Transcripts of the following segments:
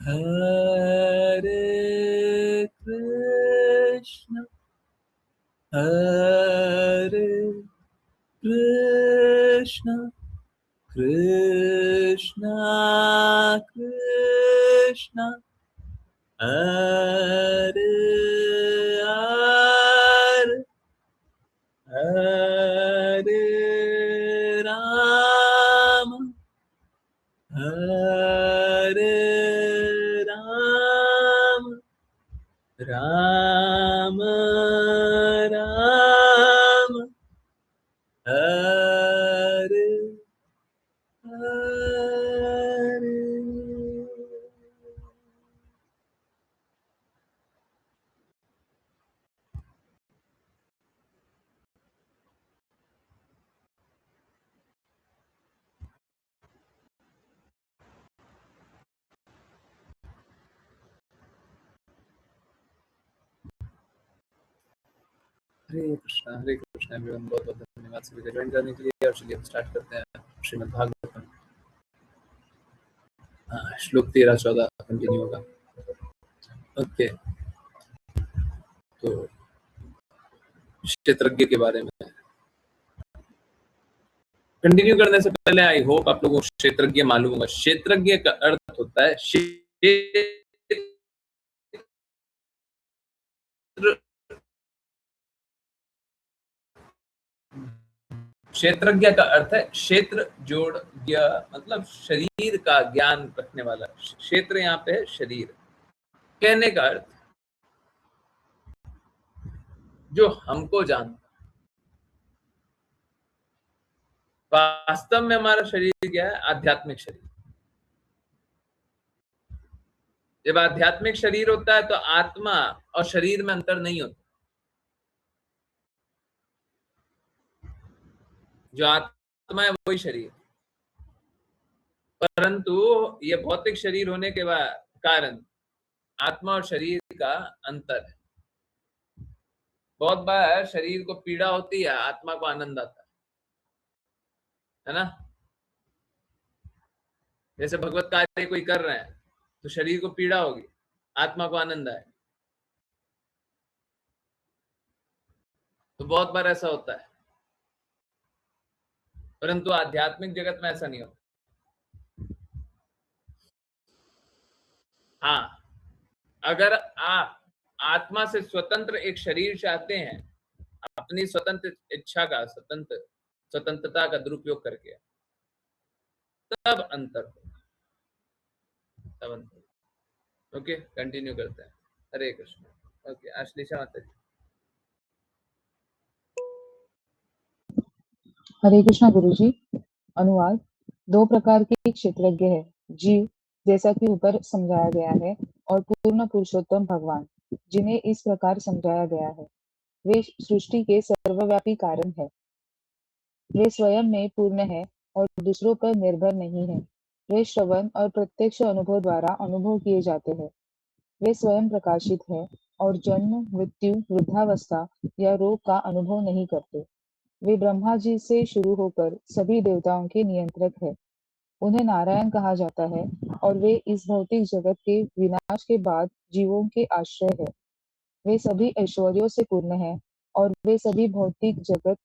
Hare Krishna, Hare Krishna, Krishna Krishna, Hare Hare, Hare Rama, Hare Rama, Rama Rama, Hare Hare. हरे Krishna everyone, बहुत बहुत धन्यवाद सभी का join करने के लिए। और चलिए हम स्टार्ट करते हैं श्रीमद् भागवतम। श्लोक 13-14 कंटिन्यू होगा। ओके, तो क्षेत्रज्ञ के बारे में कंटिन्यू करने से पहले आई होप आप लोगों को क्षेत्रज्ञ मालूम होगा। क्षेत्रज्ञ का अर्थ होता है क्षेत्रज्ञ का अर्थ है क्षेत्र जोड़ ज्ञ, मतलब शरीर का ज्ञान रखने वाला। क्षेत्र यहाँ पे है शरीर, कहने का अर्थ जो हमको जानता। वास्तव में हमारा शरीर क्या है? आध्यात्मिक शरीर। जब आध्यात्मिक शरीर होता है तो आत्मा और शरीर में अंतर नहीं होता। जो आत्मा है वही शरीर, परंतु ये भौतिक शरीर होने के कारण आत्मा और शरीर का अंतर है। बहुत बार शरीर को पीड़ा होती है, आत्मा को आनंद आता है ना। जैसे भगवत कार्य कोई कर रहे हैं तो शरीर को पीड़ा होगी, आत्मा को आनंद आए। तो बहुत बार ऐसा होता है, परंतु आध्यात्मिक जगत में ऐसा नहीं होता। हाँ, अगर आप आत्मा से स्वतंत्र एक शरीर चाहते हैं, अपनी स्वतंत्र इच्छा का स्वतंत्रता का दुरुपयोग करके, तब अंतर होगा, तब अंतर। ओके, कंटिन्यू करते हैं। हरे कृष्ण। ओके, आश्लेषा माता जी। हरे कृष्णा गुरुजी। अनुवाद। दो प्रकार के क्षेत्रज्ञ है, जीव जैसा कि ऊपर समझाया गया है, और पूर्ण पुरुषोत्तम भगवान, जिन्हें इस प्रकार समझाया गया है। वे सृष्टि के सर्वव्यापी कारण है। वे स्वयं में पूर्ण है और दूसरों पर निर्भर नहीं है। वे श्रवण और प्रत्यक्ष अनुभव द्वारा अनुभव किए जाते हैं। वे स्वयं प्रकाशित है और जन्म, मृत्यु, वृद्धावस्था या रोग का अनुभव नहीं करते। वे ब्रह्मा जी से शुरू होकर सभी देवताओं के नियंत्रक है। उन्हें नारायण कहा जाता है और वे इस भौतिक जगत के विनाश के बाद जीवों के आश्रय है। वे सभी ऐश्वर्यों से पूर्ण है और वे सभी भौतिक जगत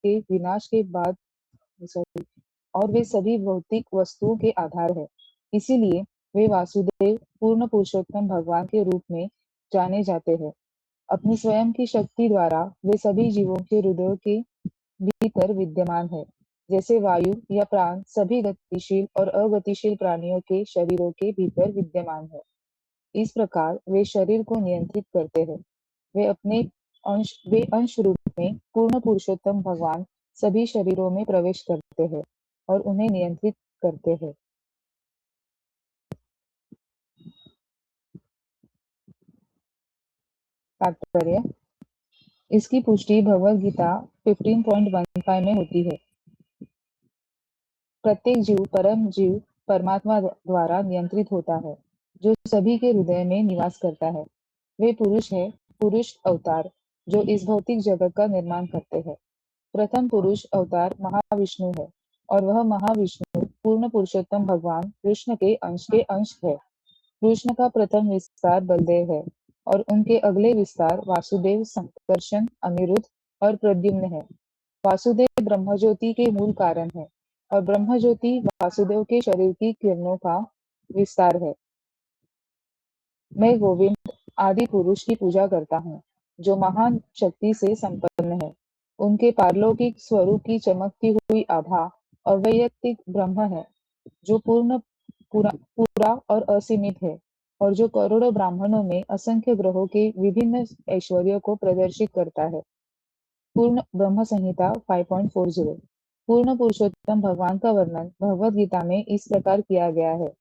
के विनाश के बाद और वे सभी भौतिक वस्तुओं के आधार है। इसीलिए वे वासुदेव, पूर्ण पुरुषोत्तम भगवान के रूप में जाने जाते हैं। अपनी स्वयं की शक्ति द्वारा वे सभी जीवों के हृदयों के भीतर विद्यमान है। जैसे वायु या प्राण सभी गतिशील और अगतिशील प्राणियों के शरीरों के भीतर विद्यमान है, इस प्रकार वे शरीर को नियंत्रित करते हैं। वे अंश रूप में पूर्ण पुरुषोत्तम भगवान सभी शरीरों में प्रवेश करते हैं और उन्हें नियंत्रित करते हैं। तात्पर्य। इसकी पुष्टि भगवद गीता 15.15 में होती है। प्रत्येक जीव परम जीव परमात्मा द्वारा नियंत्रित होता है, जो सभी के हृदय में निवास करता है। वे पुरुष है, पुरुष अवतार, जो इस भौतिक जगत का निर्माण करते हैं। प्रथम पुरुष अवतार महाविष्णु है और वह महाविष्णु पूर्ण पुरुषोत्तम भगवान कृष्ण के अंश है। कृष्ण का प्रथम विस्तार बलदेव है और उनके अगले विस्तार वासुदेव, संकर्षण, अनिरुद्ध और प्रद्युम्न है। वासुदेव ब्रह्मज्योति के मूल कारण है और ब्रह्मज्योति वासुदेव के शरीर की किरणों का विस्तार है। मैं गोविंद आदि पुरुष की पूजा करता हूँ, जो महान शक्ति से संपन्न है। उनके पारलौकिक स्वरूप की चमकती हुई आभा अवैयक्तिक ब्रह्म है, जो पूरा और असीमित है और जो करोड़ों ब्राह्मणों में असंख्य ग्रहों के विभिन्न ऐश्वर्यों को प्रदर्शित करता है। पूर्ण ब्रह्म संहिता 5.40। पूर्ण पुरुषोत्तम भगवान का वर्णन भगवद गीता में इस प्रकार किया गया है।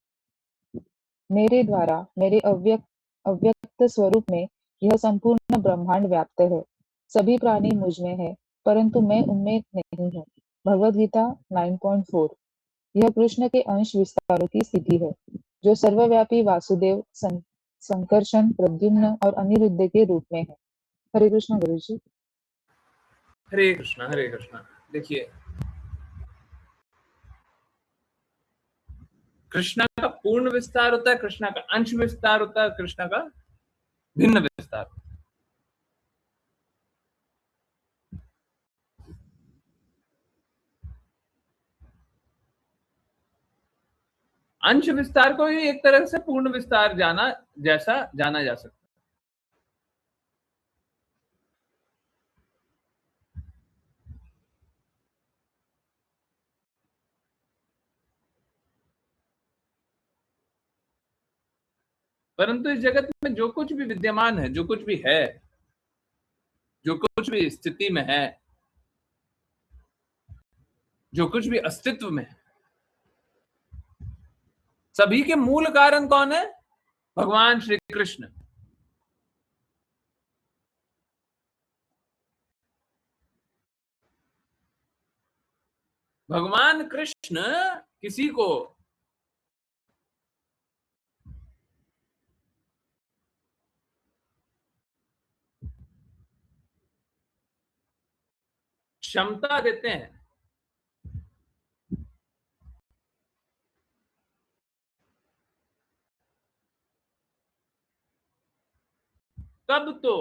मेरे द्वारा मेरे अव्यक्त स्वरूप में यह संपूर्ण ब्रह्मांड व्याप्त है। सभी प्राणी मुझ में है, परंतु मैं उनमें नहीं हूँ। भगवद गीता 9.4। यह कृष्ण के अंश विस्तारों की स्थिति है, जो सर्वव्यापी वासुदेव, संकर्षण, प्रद्युम्न और अनिरुद्ध के रूप में है। हरे कृष्ण गुरु जी। हरे कृष्णा, हरे कृष्णा। देखिए, कृष्णा का पूर्ण विस्तार होता है, कृष्णा का अंश विस्तार होता है, कृष्णा का भिन्न विस्तार। अंश विस्तार को ही एक तरह से पूर्ण विस्तार जैसा जाना जा सकता है। परंतु इस जगत में जो कुछ भी विद्यमान है, जो कुछ भी है, जो कुछ भी स्थिति में है, जो कुछ भी अस्तित्व में है, सभी के मूल कारण कौन है? भगवान श्री कृष्ण। भगवान कृष्ण किसी को क्षमता देते हैं तब तो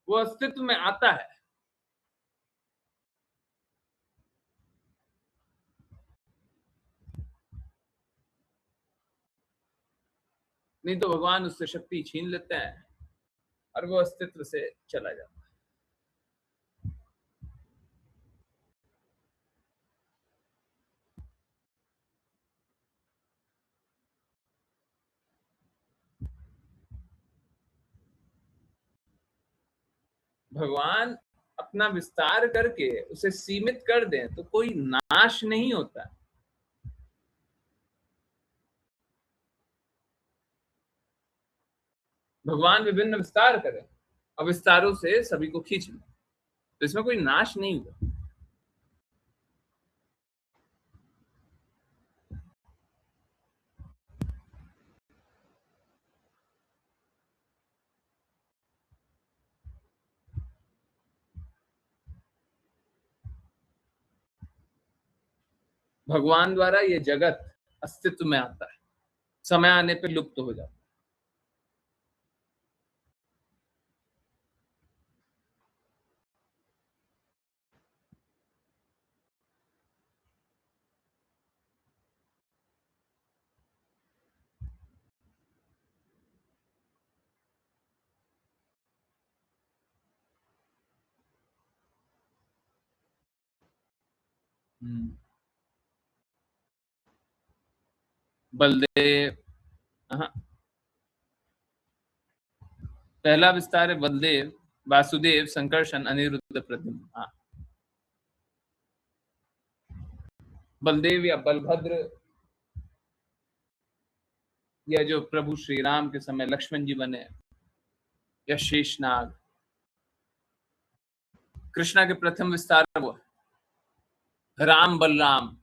वो अस्तित्व में आता है। नहीं तो भगवान उससे शक्ति छीन लेते हैं और वो अस्तित्व से चला जाता है। भगवान अपना विस्तार करके उसे सीमित कर दें तो कोई नाश नहीं होता। भगवान विभिन्न विस्तार करें और विस्तारों से सभी को खींच लें, तो इसमें कोई नाश नहीं हुआ। भगवान द्वारा ये जगत अस्तित्व में आता है, समय आने पर लुप्त हो जाता है। बलदेव, हाँ, पहला विस्तार है बलदेव, वासुदेव, संकर्षण, अनिरुद्ध, प्रद्युम्न। हाँ, बलदेव या बलभद्र, या जो प्रभु श्री राम के समय लक्ष्मण जी बने, या शेषनाग। कृष्णा के प्रथम विस्तार वो राम बलराम,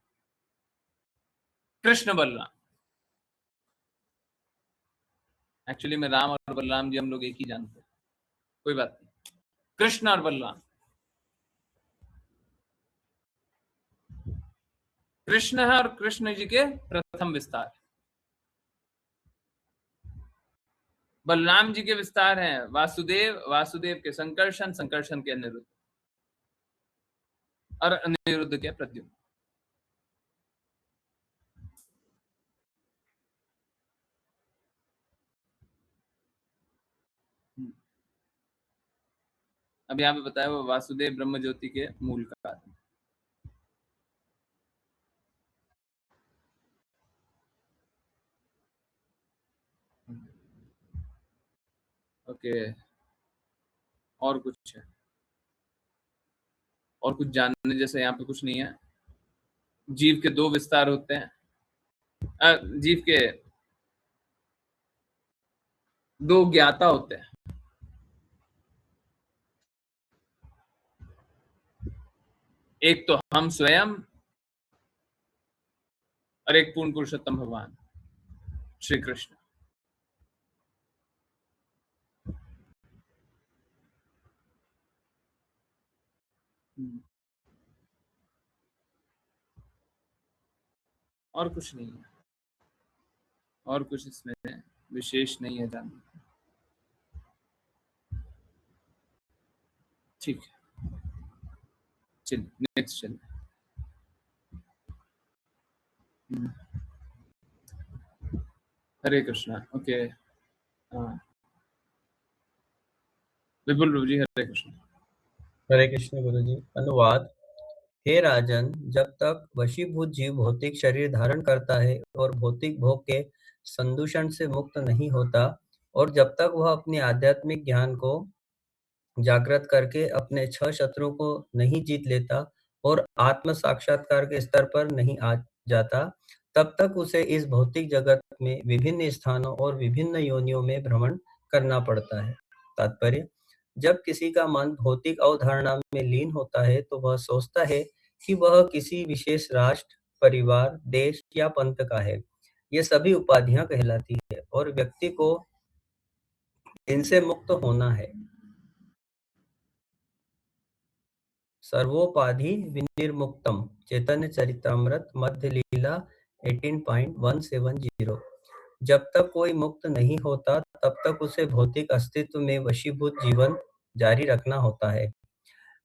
कृष्ण बलराम। एक्चुअली में राम और बलराम जी हम लोग एक ही जानते हैं, कोई बात नहीं। कृष्ण और बलराम, कृष्ण है और कृष्ण जी के प्रथम विस्तार। बलराम जी के विस्तार हैं वासुदेव, वासुदेव के संकर्षण, संकर्षण के अनिरुद्ध और अनिरुद्ध के प्रद्युम्न। अब यहाँ पे बताया वो वासुदेव ब्रह्म ज्योति के मूल कारण। ओके, और कुछ है? और कुछ जानने जैसे यहाँ पे कुछ नहीं है। जीव के दो विस्तार होते हैं, जीव के दो ज्ञाता होते हैं। एक तो हम स्वयं और एक पूर्ण पुरुषोत्तम भगवान श्री कृष्ण। और कुछ नहीं है, और कुछ इसमें विशेष नहीं है जानने। ठीक है, चल नेक्स्ट चल। हरे कृष्णा। ओके, हाँ विपुल प्रभु जी, हरे कृष्ण। हरे कृष्ण गुरु जी। अनुवाद। हे राजन, जब तक वशीभूत जीव भौतिक शरीर धारण करता है और भौतिक भोग के संदूषण से मुक्त नहीं होता, और जब तक वह अपने आध्यात्मिक ज्ञान को जागृत करके अपने 6 शत्रुओं को नहीं जीत लेता और आत्म साक्षात्कार के स्तर पर नहीं आ जाता, तब तक उसे इस भौतिक जगत में विभिन्न स्थानों और विभिन्न योनियों में भ्रमण करना पड़ता है। तात्पर्य: जब किसी का मन भौतिक अवधारणा में लीन होता है तो वह सोचता है कि वह किसी विशेष राष्ट्र, परिवार, देश या पंथ का है। ये सभी उपाधियां कहलाती है और व्यक्ति को इनसे मुक्त होना है। सर्वोपाधि विनिर्मुक्तम। चैतन्य चरितामृत मध्य लीला 18.170। जब तक कोई मुक्त नहीं होता तब तक उसे भौतिक अस्तित्व में वशीभूत जीवन जारी रखना होता है।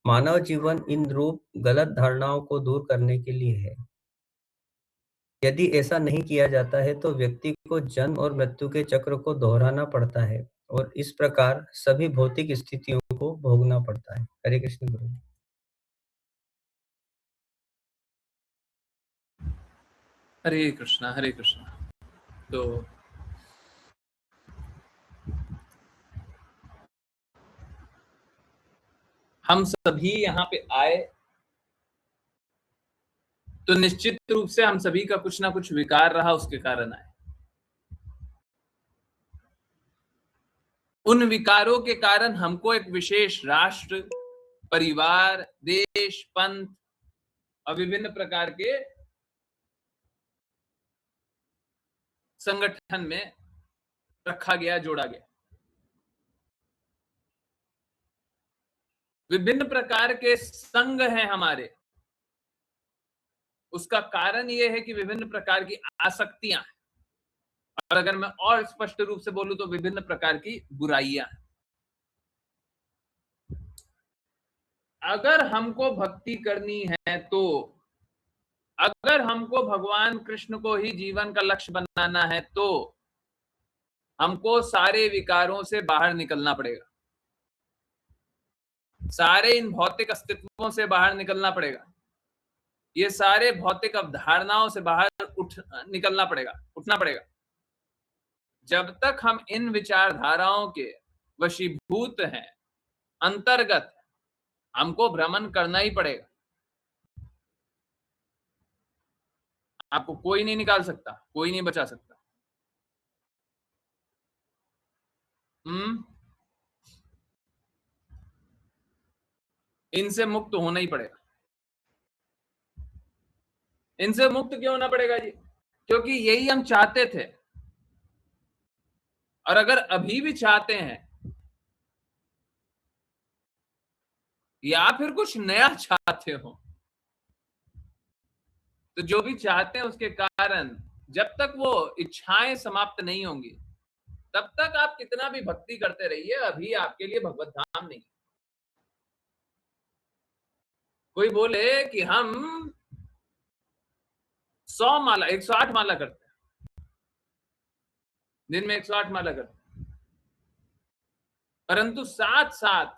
मानव जीवन इन रूप गलत धारणाओं को दूर करने के लिए है। यदि ऐसा नहीं किया जाता है तो व्यक्ति को जन्म और मृत्यु के चक्र को दोहराना पड़ता है और इस प्रकार सभी भौतिक स्थितियों को भोगना पड़ता है। हरे कृष्ण गुरु। हरे कृष्णा, हरे कृष्णा। तो हम सभी यहाँ पे आए तो निश्चित रूप से हम सभी का कुछ ना कुछ विकार रहा, उसके कारण आए। उन विकारों के कारण हमको एक विशेष राष्ट्र, परिवार, देश, पंथ और विभिन्न प्रकार के संगठन में रखा गया, जोड़ा गया। विभिन्न प्रकार के संघ हैं हमारे, उसका कारण यह है कि विभिन्न प्रकार की आसक्तियां हैं, और अगर मैं और स्पष्ट रूप से बोलूं तो विभिन्न प्रकार की बुराइयां हैं। अगर हमको भक्ति करनी है, तो अगर हमको भगवान कृष्ण को ही जीवन का लक्ष्य बनाना है, तो हमको सारे विकारों से बाहर निकलना पड़ेगा, सारे इन भौतिक अस्तित्वों से बाहर निकलना पड़ेगा, ये सारे भौतिक अवधारणाओं से बाहर निकलना पड़ेगा, उठना पड़ेगा। जब तक हम इन विचारधाराओं के वशीभूत हैं, अंतर्गत, हमको भ्रमण करना ही पड़ेगा। आपको कोई नहीं निकाल सकता, कोई नहीं बचा सकता। इनसे मुक्त होना ही पड़ेगा। इनसे मुक्त क्यों होना पड़ेगा जी? क्योंकि यही हम चाहते थे, और अगर अभी भी चाहते हैं या फिर कुछ नया चाहते हो, तो जो भी चाहते हैं उसके कारण जब तक वो इच्छाएं समाप्त नहीं होंगी तब तक आप कितना भी भक्ति करते रहिए, अभी आपके लिए भगवत धाम नहीं। कोई बोले कि हम 100 माला 108 माला करते हैं, दिन में 108 माला करते हैं, परंतु साथ साथ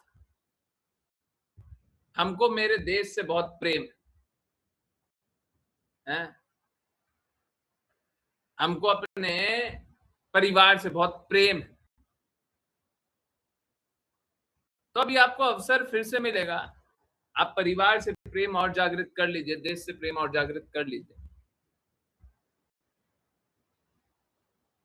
हमको मेरे देश से बहुत प्रेम है, हमको अपने परिवार से बहुत प्रेम है, तो अभी आपको अवसर फिर से मिलेगा। आप परिवार से प्रेम और जागृत कर लीजिए, देश से प्रेम और जागृत कर लीजिए।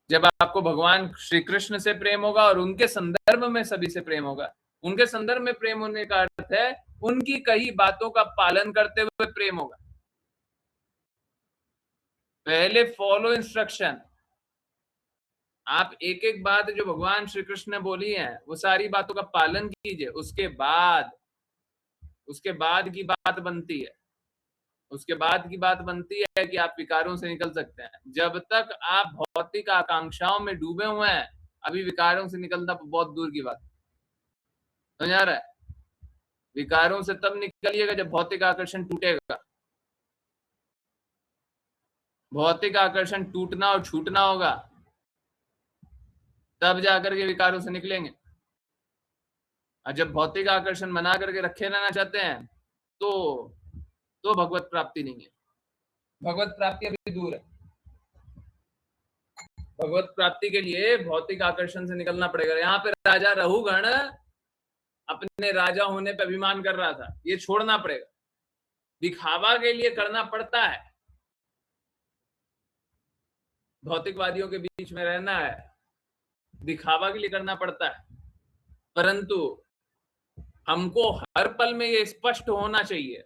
जब आपको भगवान श्री कृष्ण से प्रेम होगा और उनके संदर्भ में सभी से प्रेम होगा, उनके संदर्भ में प्रेम होने का अर्थ है उनकी कही बातों का पालन करते हुए प्रेम होगा। पहले फॉलो इंस्ट्रक्शन, आप एक एक बात जो भगवान श्री कृष्ण ने बोली है वो सारी बातों का पालन कीजिए, उसके बाद की बात बनती है, उसके बाद की बात बनती है कि आप विकारों से निकल सकते हैं। जब तक आप भौतिक आकांक्षाओं में डूबे हुए हैं, अभी विकारों से निकलना बहुत दूर की बात। समझ आ रहा है? विकारों से तब निकलिएगा जब भौतिक आकर्षण टूटेगा। भौतिक आकर्षण टूटना और छूटना होगा, तब जाकर के विकारों से निकलेंगे। और जब भौतिक आकर्षण बना करके रखे रहना चाहते हैं तो भगवत प्राप्ति नहीं है। भगवत प्राप्ति अभी दूर है। भगवत प्राप्ति के लिए भौतिक आकर्षण से निकलना पड़ेगा। यहाँ पे राजा रहुगण अपने राजा होने पे अभिमान कर रहा था, ये छोड़ना पड़ेगा। दिखावा के लिए करना पड़ता है, भौतिकवादियों के बीच में रहना है, दिखावा के लिए करना पड़ता है, परंतु हमको हर पल में ये स्पष्ट होना चाहिए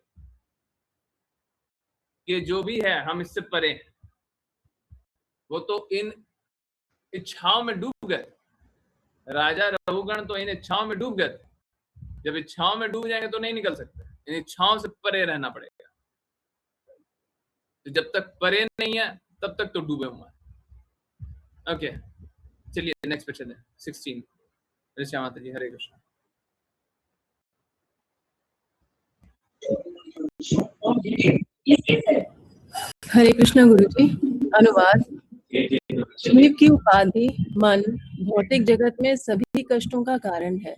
कि जो भी है हम इससे परे हैं। वो तो इन इच्छाओं में डूब गए, राजा रघुगण तो इन इच्छाओं में डूब गए। जब इच्छाओं में डूब जाएंगे तो नहीं निकल सकते, इन इच्छाओं से परे रहना पड़ेगा। तो जब तक परे नहीं है तब तक तो डूबे हुए हैं। ओके, चलिए नेक्स्ट पे चलें। 16 ऋषा माता जी, हरे कृष्ण। हरे कृष्ण गुरु जी। अनुवाद। जीव की उपाधि मन भौतिक जगत में सभी कष्टों का कारण है।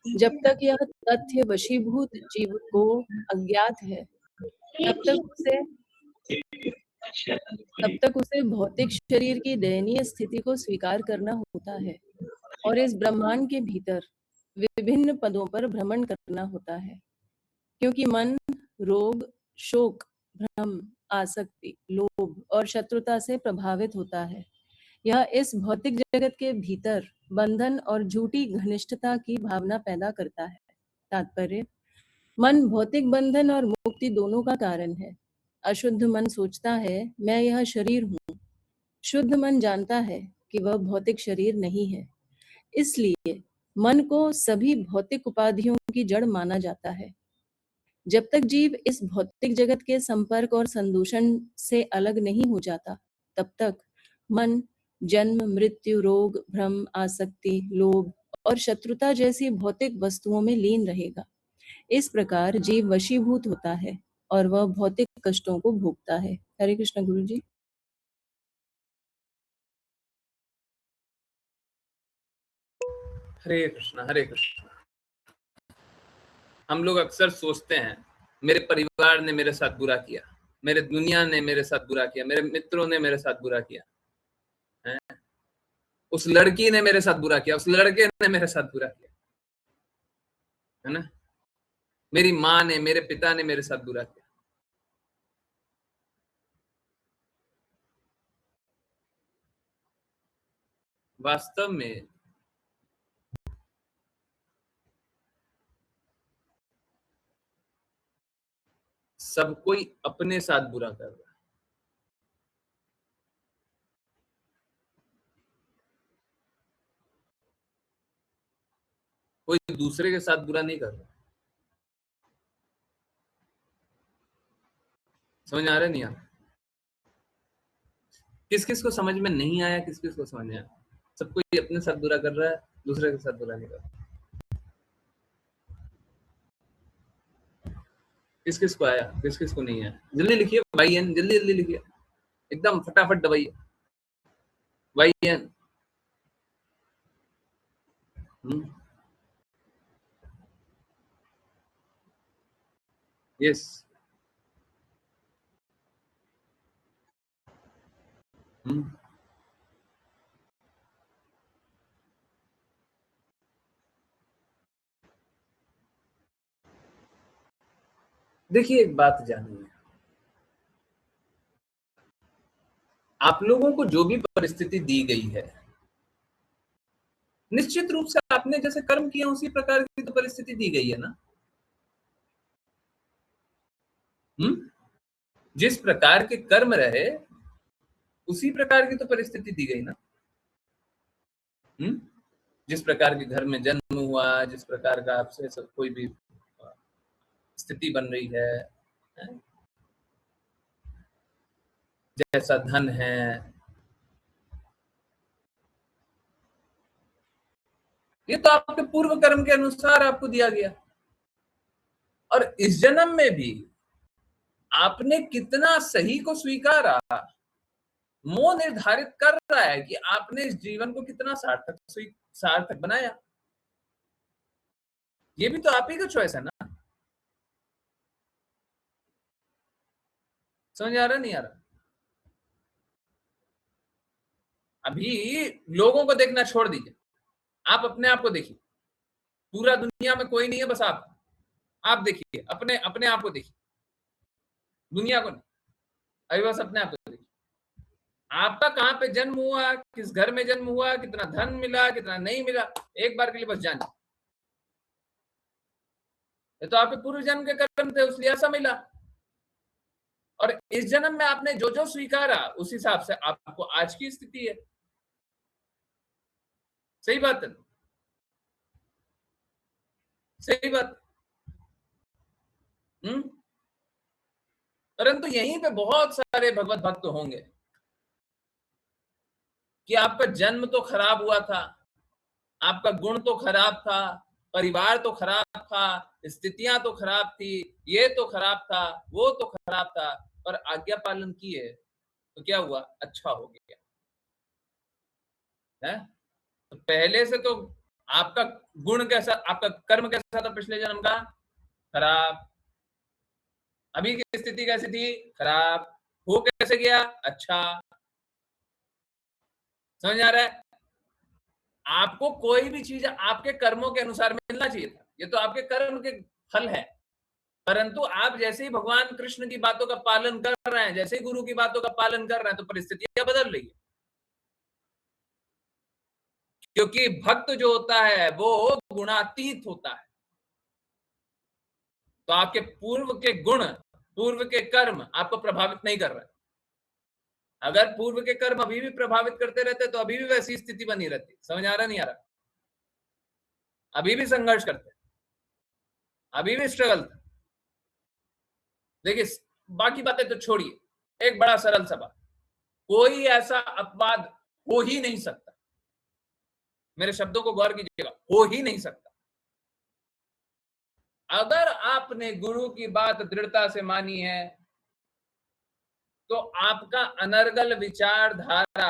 जब तक यह तथ्य वशीभूत जीव को अज्ञात है तब तक उसे भौतिक शरीर की दयनीय स्थिति को स्वीकार करना होता है और इस ब्रह्मांड के भीतर विभिन्न पदों पर भ्रमण करना होता है, क्योंकि मन रोग, शोक, भ्रम, आसक्ति, लोभ और शत्रुता से प्रभावित होता है। यह इस भौतिक जगत के भीतर बंधन और झूठी घनिष्ठता की भावना पैदा करता है। तात्पर्य, मन भौतिक बंधन और मुक्ति दोनों का कारण है। अशुद्ध मन सोचता है मैं यह शरीर हूँ, शुद्ध मन जानता है कि वह भौतिक शरीर नहीं है। इसलिए मन को सभी भौतिक उपाधियों की जड़ माना जाता है। जब तक जीव इस भौतिक जगत के संपर्क और संदूषण से अलग नहीं हो जाता, तब तक मन जन्म, मृत्यु, रोग, भ्रम, आसक्ति, लोभ और शत्रुता जैसी भौतिक वस्तुओं में लीन रहेगा। इस प्रकार जीव वशीभूत होता है और वह भौतिक कष्टों को भोगता है। हरे कृष्ण गुरु जी। हरे कृष्ण, हरे कृष्ण। हम लोग अक्सर सोचते हैं मेरे परिवार ने मेरे साथ बुरा किया, मेरे दुनिया ने मेरे साथ बुरा किया, मेरे मित्रों ने मेरे साथ बुरा किया है? उस लड़की ने मेरे साथ बुरा किया, उस लड़के ने मेरे साथ बुरा किया, है ना? मेरी माँ ने, मेरे पिता ने मेरे साथ बुरा किया। वास्तव में सब कोई अपने साथ बुरा कर रहा है। कोई दूसरे के साथ बुरा नहीं कर रहा। समझ आ रहा नहीं? आप किस किस को समझ में नहीं आया, किस किस को समझ में आया? सब कोई अपने साथ बुरा कर रहा है, दूसरे के साथ बुरा नहीं कर रहा। किस किस को आया, किस किस को नहीं आया? जल्दी लिखिए भाई एन, जल्दी जल्दी लिखिए, एकदम फटाफट दबाइए भाई एन। यस। देखिए एक बात जानिए, आप लोगों को जो भी परिस्थिति दी गई है, निश्चित रूप से आपने जैसे कर्म किया उसी प्रकार की तो परिस्थिति दी गई है ना। जिस प्रकार के कर्म रहे उसी प्रकार की तो परिस्थिति दी गई ना। जिस प्रकार के घर में जन्म हुआ, जिस प्रकार का आपसे सब कोई भी स्थिति बन रही है, जैसा धन है, ये तो आपके पूर्व कर्म के अनुसार आपको दिया गया। और इस जन्म में भी आपने कितना सही को स्वीकारा, वो निर्धारित कर रहा है कि आपने इस जीवन को कितना सार्थक बनाया। ये भी तो आप ही का चॉइस है ना। समझ आ रहा नहीं आ रहा? अभी लोगों को देखना छोड़ दीजिए, आप अपने आप को देखिए। पूरा दुनिया में कोई नहीं है, बस आप देखिए, अपने अपने आप को देखिए, दुनिया को नहीं, अभी बस अपने आप को देखिए। आपका कहां पे जन्म हुआ, किस घर में जन्म हुआ, कितना धन मिला, कितना नहीं मिला, एक बार के लिए बस जानिए। ये तो आपके पूर्व जन्म के कर्म थे, इसलिए ऐसा मिला। और इस जन्म में आपने जो जो स्वीकारा उस हिसाब से आपको आज की स्थिति है। सही बात है, सही बात। परंतु यहीं पे बहुत सारे भगवत भक्त होंगे कि आपका जन्म तो खराब हुआ था, आपका गुण तो खराब था, परिवार तो खराब था, स्थितियां तो खराब थी, ये तो खराब था, वो तो खराब था, पर आज्ञा पालन किए तो क्या हुआ, अच्छा हो गया है। तो पहले से तो आपका गुण कैसा, आपका कर्म कैसा था पिछले जन्म का, खराब। अभी की स्थिति कैसी थी, खराब। हो कैसे गया, अच्छा। समझ आ रहा है? आपको कोई भी चीज आपके कर्मों के अनुसार मिलना चाहिए था, ये तो आपके कर्म के फल है। परंतु आप जैसे ही भगवान कृष्ण की बातों का पालन कर रहे हैं, जैसे ही गुरु की बातों का पालन कर रहे हैं, तो परिस्थितियां बदल रही है। क्योंकि भक्त जो होता है वो गुणातीत होता है। तो आपके पूर्व के गुण, पूर्व के कर्म आपको प्रभावित नहीं कर रहे। अगर पूर्व के कर्म अभी भी प्रभावित करते रहते तो अभी भी वैसी स्थिति बनी रहती। समझ आ रहा नहीं आ रहा? अभी भी संघर्ष करते, अभी भी स्ट्रगल था। देखिए बाकी बातें तो छोड़िए, एक बड़ा सरल सा बात, कोई ऐसा अपवाद हो ही नहीं सकता, मेरे शब्दों को गौर कीजिएगा, हो ही नहीं सकता। अगर आपने गुरु की बात दृढ़ता से मानी है तो आपका अनर्गल विचारधारा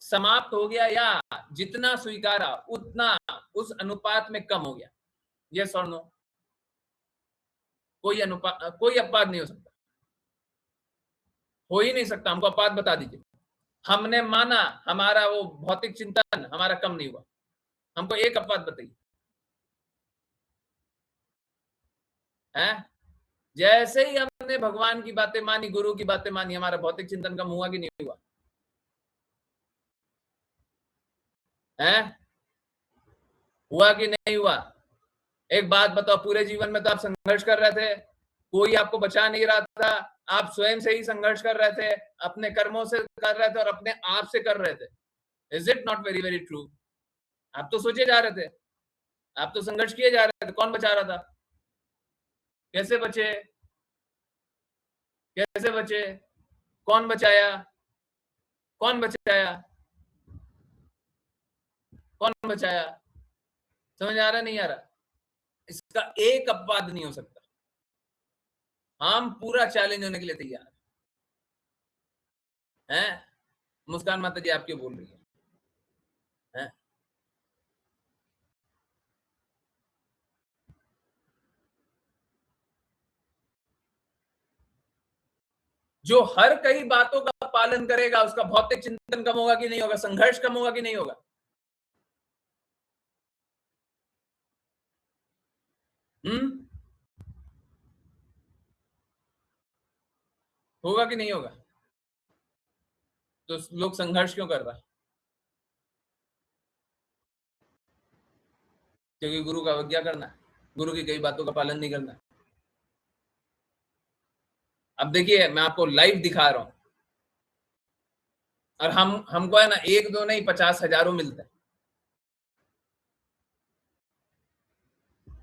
समाप्त हो गया, या जितना स्वीकारा उतना उस अनुपात में कम हो गया। यस और नो? कोई अपवाद नहीं हो सकता, हो ही नहीं सकता। हमको अपवाद बता दीजिए। हमने माना, हमारा वो भौतिक चिंतन हमारा कम नहीं हुआ, हमको एक अपवाद बताइए। हैं? जैसे ही हमने भगवान की बातें मानी, गुरु की बातें मानी, हमारा भौतिक चिंतन कम हुआ कि नहीं हुआ? है? हुआ कि नहीं हुआ? एक बात बताओ, पूरे जीवन में तो आप संघर्ष कर रहे थे, कोई आपको बचा नहीं रहा था, आप स्वयं से ही संघर्ष कर रहे थे, अपने कर्मों से कर रहे थे और अपने आप से कर रहे थे। Is it not very very true? आप तो सोचे जा रहे थे, आप तो संघर्ष किए जा रहे थे, कौन बचा रहा था? कैसे बचे? कैसे बचे? कौन बचाया? कौन बचाया? कौन बचाया? समझ आ रहा नहीं आ रहा? इसका एक अपवाद नहीं हो सकता। हम पूरा चैलेंज होने के लिए तैयार हैं। मुस्कान माता जी आप क्यों बोल रही हैं? जो हर कई बातों का पालन करेगा उसका भौतिक चिंतन कम होगा कि नहीं होगा? संघर्ष कम होगा कि नहीं होगा? होगा कि नहीं होगा? तो लोग संघर्ष क्यों कर रहा है? क्योंकि गुरु का अवज्ञा करना है, गुरु की कई बातों का पालन नहीं करना है। अब देखिए मैं आपको लाइव दिखा रहा हूं और हमको है ना 1-2 नहीं 50 हजारों मिलते हैं।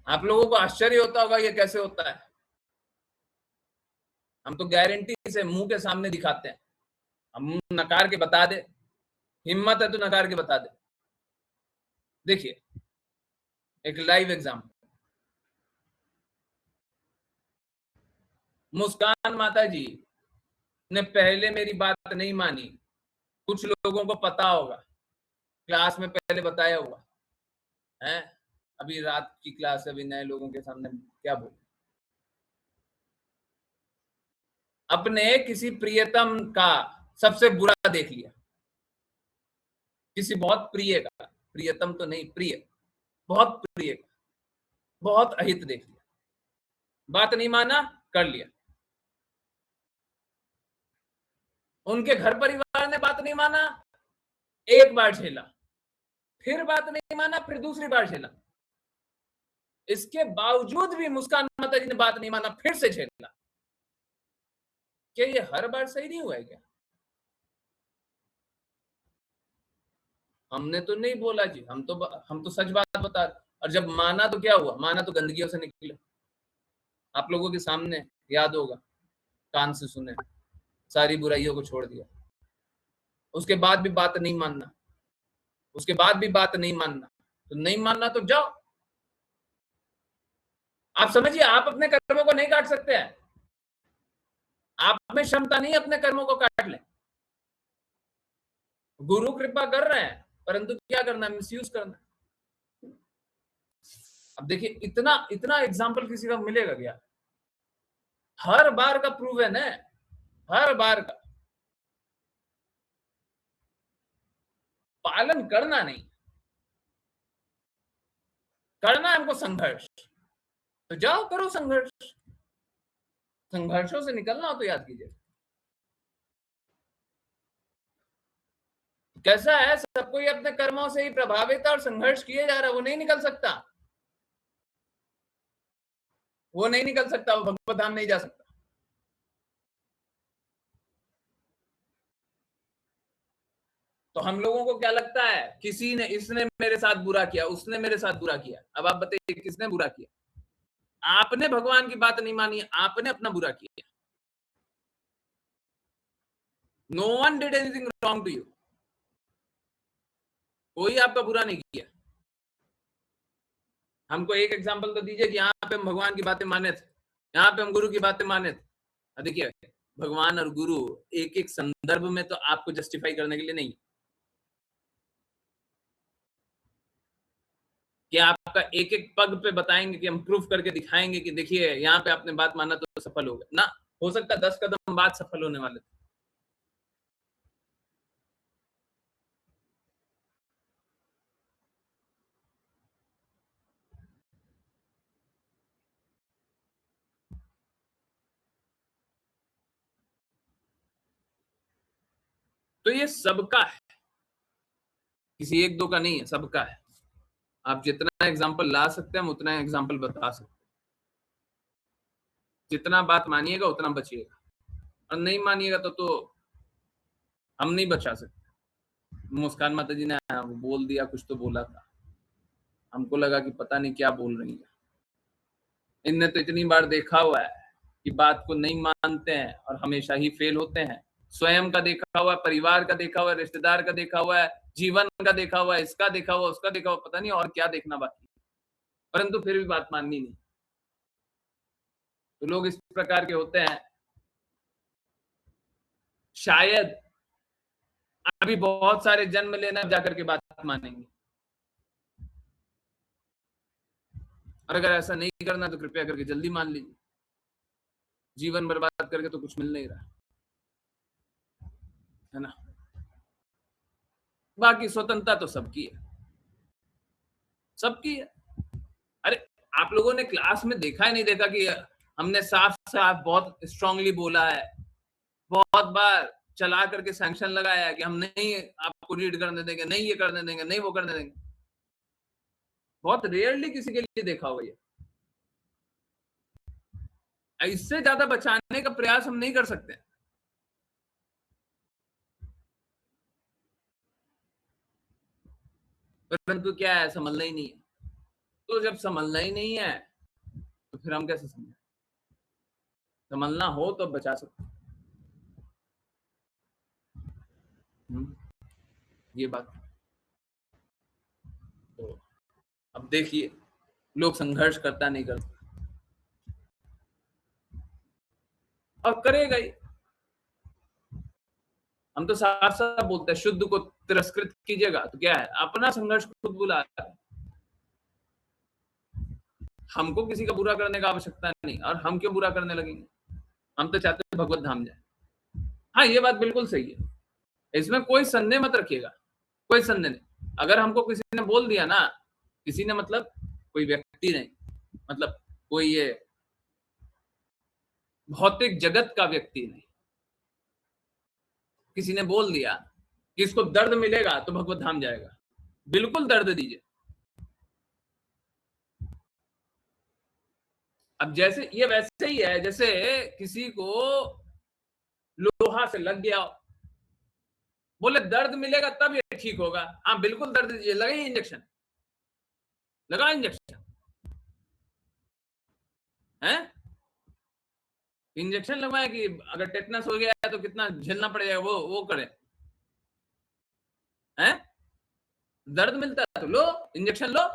आप लोगों को आश्चर्य होता होगा ये कैसे होता है। हम तो गारंटी से मुंह के सामने दिखाते हैं। हम नकार के बता दे, हिम्मत है तो नकार के बता दे। देखिए एक लाइव एग्जाम्पल, मुस्कान माता जी ने पहले मेरी बात नहीं मानी। कुछ लोगों को पता होगा, क्लास में पहले बताया हुआ है। अभी रात की क्लास, अभी नए लोगों के सामने क्या बोले। अपने किसी प्रियतम का सबसे बुरा देख लिया, किसी बहुत प्रिय का, प्रियतम तो नहीं प्रिय, बहुत प्रिय का बहुत अहित देख लिया, बात नहीं माना, कर लिया। उनके घर परिवार ने बात नहीं माना, एक बार झेला, फिर बात नहीं माना, फिर दूसरी बार झेला। इसके बावजूद भी मुस्कान माता जी ने बात नहीं माना, फिर से झेला। क्या ये हर बार सही नहीं हुआ है क्या? हमने तो नहीं बोला जी, हम तो सच बात बता रहे। और जब माना तो क्या हुआ? माना तो गंदगियों से निकले। आप लोगों के सामने याद होगा, कान से सुने, सारी बुराइयों को छोड़ दिया। उसके बाद भी बात नहीं मानना, उसके बाद भी बात नहीं मानना, तो नहीं मानना तो जाओ। आप समझिए, आप अपने कर्मों को नहीं काट सकते हैं। आप में क्षमता नहीं अपने कर्मों को काट लें। गुरु कृपा कर रहे हैं, परंतु क्या करना है? मिसयूज करना। अब देखिए इतना एग्जाम्पल किसी का मिलेगा क्या? हर बार का प्रूवन है, हर बार का। पालन करना नहीं, करना है हमको संघर्ष, तो जाओ करो संघर्ष। संघर्षों से निकलना हो तो याद कीजिए। कैसा है, सबको ये अपने कर्मों से ही प्रभावित और संघर्ष किए जा रहा है, वो नहीं निकल सकता, वो नहीं निकल सकता, वो भगवत धाम नहीं जा सकता। तो हम लोगों को क्या लगता है, किसी ने, इसने मेरे साथ बुरा किया, उसने मेरे साथ बुरा किया। अब आप बताइए किसने बुरा किया? आपने भगवान की बात नहीं मानी, आपने अपना बुरा किया। No one did anything wrong to you, कोई आपका बुरा नहीं किया। हमको एक एग्जांपल तो दीजिए कि यहाँ पे हम भगवान की बातें माने थे, यहाँ पे हम गुरु की बातें माने थे। देखिए भगवान और गुरु एक एक संदर्भ में तो आपको जस्टिफाई करने के लिए नहीं, कि आपका एक एक पग पे बताएंगे कि हम प्रूफ करके दिखाएंगे कि देखिए यहाँ पे आपने बात माना तो सफल हो गए ना। हो सकता है 10 कदम बाद सफल होने वाले थे। तो ये सबका है, किसी एक दो का नहीं है, सबका है। आप जितना एग्जाम्पल ला सकते हैं हम उतना एग्जाम्पल बता सकते हैं। जितना बात मानिएगा उतना बचिएगा, और नहीं मानिएगा तो हम नहीं बचा सकते। मुस्कान माता जी ने बोल दिया, कुछ तो बोला था, हमको लगा कि पता नहीं क्या बोल रही है। इनने तो इतनी बार देखा हुआ है की बात को नहीं मानते हैं और हमेशा ही फेल होते हैं। स्वयं का देखा हुआ है, परिवार का देखा हुआ है, रिश्तेदार का देखा हुआ है, जीवन का देखा हुआ है, इसका देखा हुआ, उसका देखा हुआ, पता नहीं और क्या देखना बाकी, परंतु फिर भी बात माननी नहीं। तो लोग इस प्रकार के होते हैं। शायद अभी बहुत सारे जन्म लेना जाकर के बात मानेंगे, और अगर ऐसा नहीं करना तो कृपया करके जल्दी मान लीजिए। जीवन बर्बाद करके तो कुछ मिल नहीं रहा है ना। बाकी स्वतंत्रता तो सबकी है, सबकी है। अरे आप लोगों ने क्लास में देखा है नहीं देखा कि हमने साफ साफ बहुत स्ट्रांगली बोला है, बहुत बार चला करके सैंक्शन लगाया है कि हम नहीं आपको रीड करने देंगे, नहीं ये करने देंगे, नहीं वो करने देंगे। बहुत रेयरली किसी के लिए देखा होगा ये। इससे ज्यादा बचाने का प्रयास हम नहीं कर सकते। परंतु क्या है, समझना ही नहीं है। तो जब समझना ही नहीं है तो फिर हम कैसे समझें? समझना हो तो बचा सकते। ये बात। तो अब देखिए, लोग संघर्ष करता नहीं करता, और करेगा ही। हम तो साफ साफ बोलते हैं, शुद्ध को तिरस्कृत कीजिएगा तो क्या है, अपना संघर्ष खुद बुला है। हमको किसी का बुरा करने का आवश्यकता नहीं, और हम क्यों बुरा करने लगेंगे? हम तो चाहते हैं भगवत धाम जाए। हाँ, ये बात बिल्कुल सही है, इसमें कोई संदेह मत रखिएगा, कोई संदेह नहीं। अगर हमको किसी ने बोल दिया ना, किसी ने मतलब कोई व्यक्ति नहीं, मतलब कोई ये भौतिक जगत का व्यक्ति नहीं, किसी ने बोल दिया कि इसको दर्द मिलेगा तो भगवत धाम जाएगा, बिल्कुल दर्द दीजिए। अब जैसे ये वैसे ही है जैसे किसी को लोहा से लग गया, बोले दर्द मिलेगा तब ये ठीक होगा। हाँ, बिल्कुल दर्द दीजिए, लगाइए इंजेक्शन, लगा इंजेक्शन है। इंजेक्शन लगवाए कि अगर टेटनस हो गया है तो कितना झेलना पड़ेगा, वो करें हैं। दर्द मिलता है तो लो इंजेक्शन लो,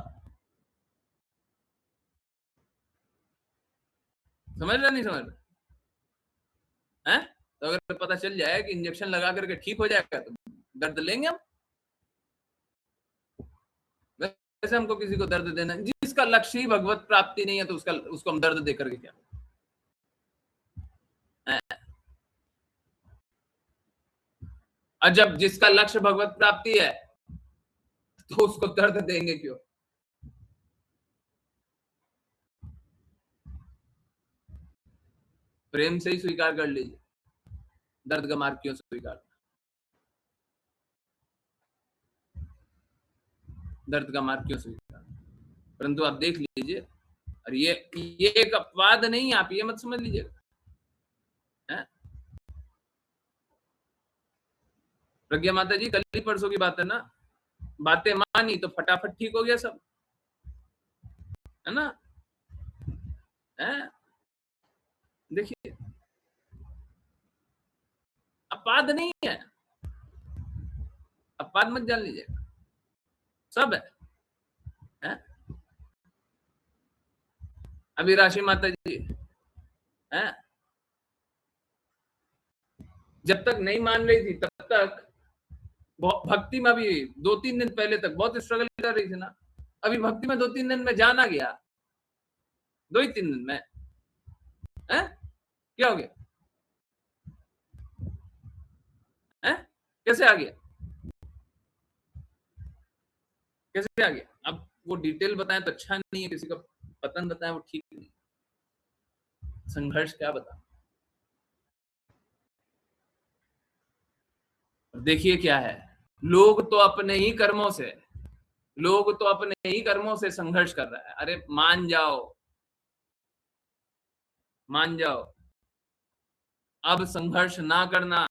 समझ रहे नहीं समझ रहे हैं? तो अगर पता चल जाए कि इंजेक्शन लगा करके ठीक हो जाएगा तो दर्द लेंगे हम। वैसे हमको किसी को दर्द देना, जिसका लक्ष्य ही भगवत प्राप्ति नहीं है तो उसको हम दर्द दे करके क्या है? और जब जिसका लक्ष्य भगवत प्राप्ति है तो उसको दर्द देंगे क्यों? प्रेम से ही स्वीकार कर लीजिए, दर्द का मार्ग क्यों स्वीकार? दर्द का मार्ग क्यों स्वीकार? परंतु आप देख लीजिए, और ये एक अपवाद नहीं, आप ये मत समझ लीजिएगा। प्रज्ञा माता जी, कल ही परसों की बात है ना, बातें मानी तो फटाफट ठीक हो गया सब, है ना? देखिए, अपवाद नहीं है, अपवाद मत जान लीजिएगा, सब है? अभी राशि माता जी है, जब तक नहीं मान रही थी तब तक भक्ति में, अभी 2-3 दिन पहले तक बहुत स्ट्रगल कर रही थी ना, अभी भक्ति में 2-3 दिन में जाना गया, 2 ही 3 दिन में है, क्या हो गया? है? कैसे आ गया? कैसे आ गया? अब वो डिटेल बताएं तो अच्छा नहीं है, किसी का पतन बताएं वो ठीक नहीं, संघर्ष क्या बता। देखिए क्या है, लोग तो अपने ही कर्मों से, लोग तो अपने ही कर्मों से संघर्ष कर रहा है। अरे मान जाओ, मान जाओ, अब संघर्ष ना करना,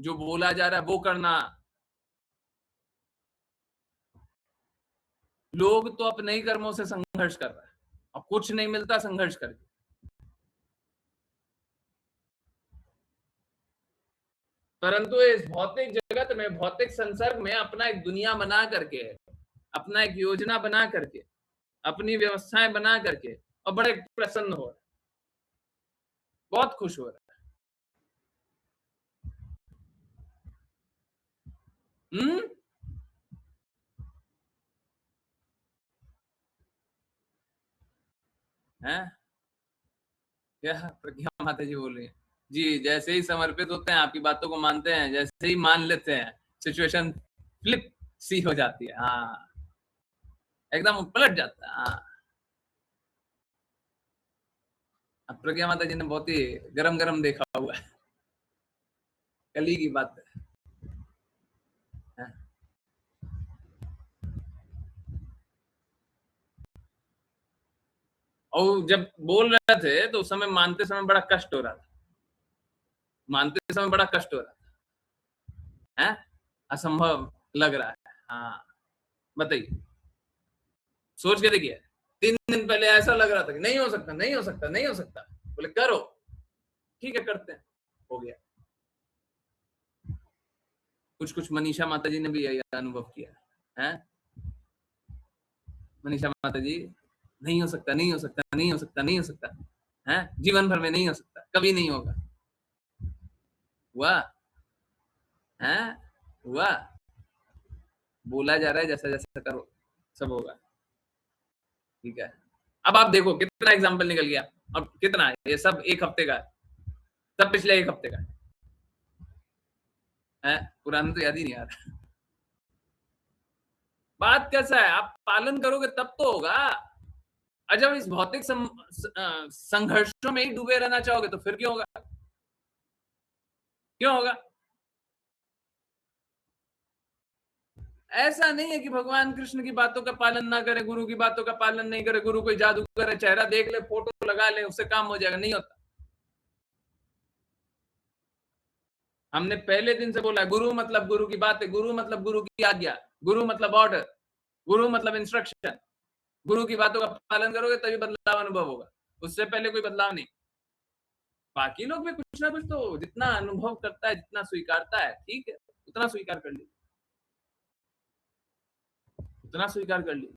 जो बोला जा रहा है वो करना। लोग तो अपने ही कर्मों से संघर्ष कर रहा है और कुछ नहीं मिलता संघर्ष करके। परंतु इस भौतिक जगत में, भौतिक संसर्ग में अपना एक दुनिया बना करके, अपना एक योजना बना करके, अपनी व्यवस्थाएं बना करके, और बड़े प्रसन्न हो रहा है, बहुत खुश हो रहा है। हैं? क्या प्रज्ञा माता जी बोल रही है? जी, जैसे ही समर्पित होते हैं, आपकी बातों को मानते हैं, जैसे ही मान लेते हैं, सिचुएशन फ्लिप सी हो जाती है। हाँ, एकदम पलट जाता है। हाँ, अब प्रज्ञा माता जी ने बहुत ही गरम गरम देखा हुआ है, कल ही की बात है। और जब बोल रहे थे तो उस समय मानते समय बड़ा कष्ट हो रहा था, मानते समय बड़ा कष्ट हो रहा था, है? असंभव लग रहा है। हाँ, बताइए, सोच के देखिए, 3 दिन पहले ऐसा लग रहा था कि नहीं हो सकता, नहीं हो सकता, नहीं हो सकता, बोले करो, ठीक है करते हैं, हो गया। कुछ कुछ मनीषा माता जी ने भी यही अनुभव किया है। मनीषा माता जी, नहीं हो सकता, नहीं हो सकता, नहीं हो सकता, नहीं हो सकता, है? जीवन भर में नहीं हो सकता, कभी नहीं होगा। हुआ है, हुआ, बोला जा रहा है जैसा जैसा करो सब होगा, ठीक है। अब आप देखो कितना एग्जाम्पल निकल गया, अब कितना है ये सब 1 हफ्ते का है, सब पिछले 1 हफ्ते का है, पुराना तो याद ही नहीं आ रहा। बात कैसा है, आप पालन करोगे तब तो होगा। और जब इस भौतिक संघर्षों में ही डूबे रहना चाहोगे तो फिर क्यों होगा, क्यों होगा? ऐसा नहीं है कि भगवान कृष्ण की बातों का पालन ना करे, गुरु की बातों का पालन नहीं करे, गुरु कोई जादू करे, चेहरा देख ले, फोटो लगा ले, उससे काम हो जाएगा, नहीं होता। हमने पहले दिन से बोला, गुरु मतलब गुरु की बात है, गुरु मतलब गुरु की आज्ञा, गुरु मतलब ऑर्डर, गुरु मतलब इंस्ट्रक्शन। गुरु की बातों का पालन करोगे तभी बदलाव अनुभव होगा, उससे पहले कोई बदलाव नहीं। बाकी लोग भी कुछ ना कुछ तो जितना अनुभव करता है, जितना स्वीकारता है, ठीक है, उतना स्वीकार कर लीजिए, उतना स्वीकार कर लीजिए।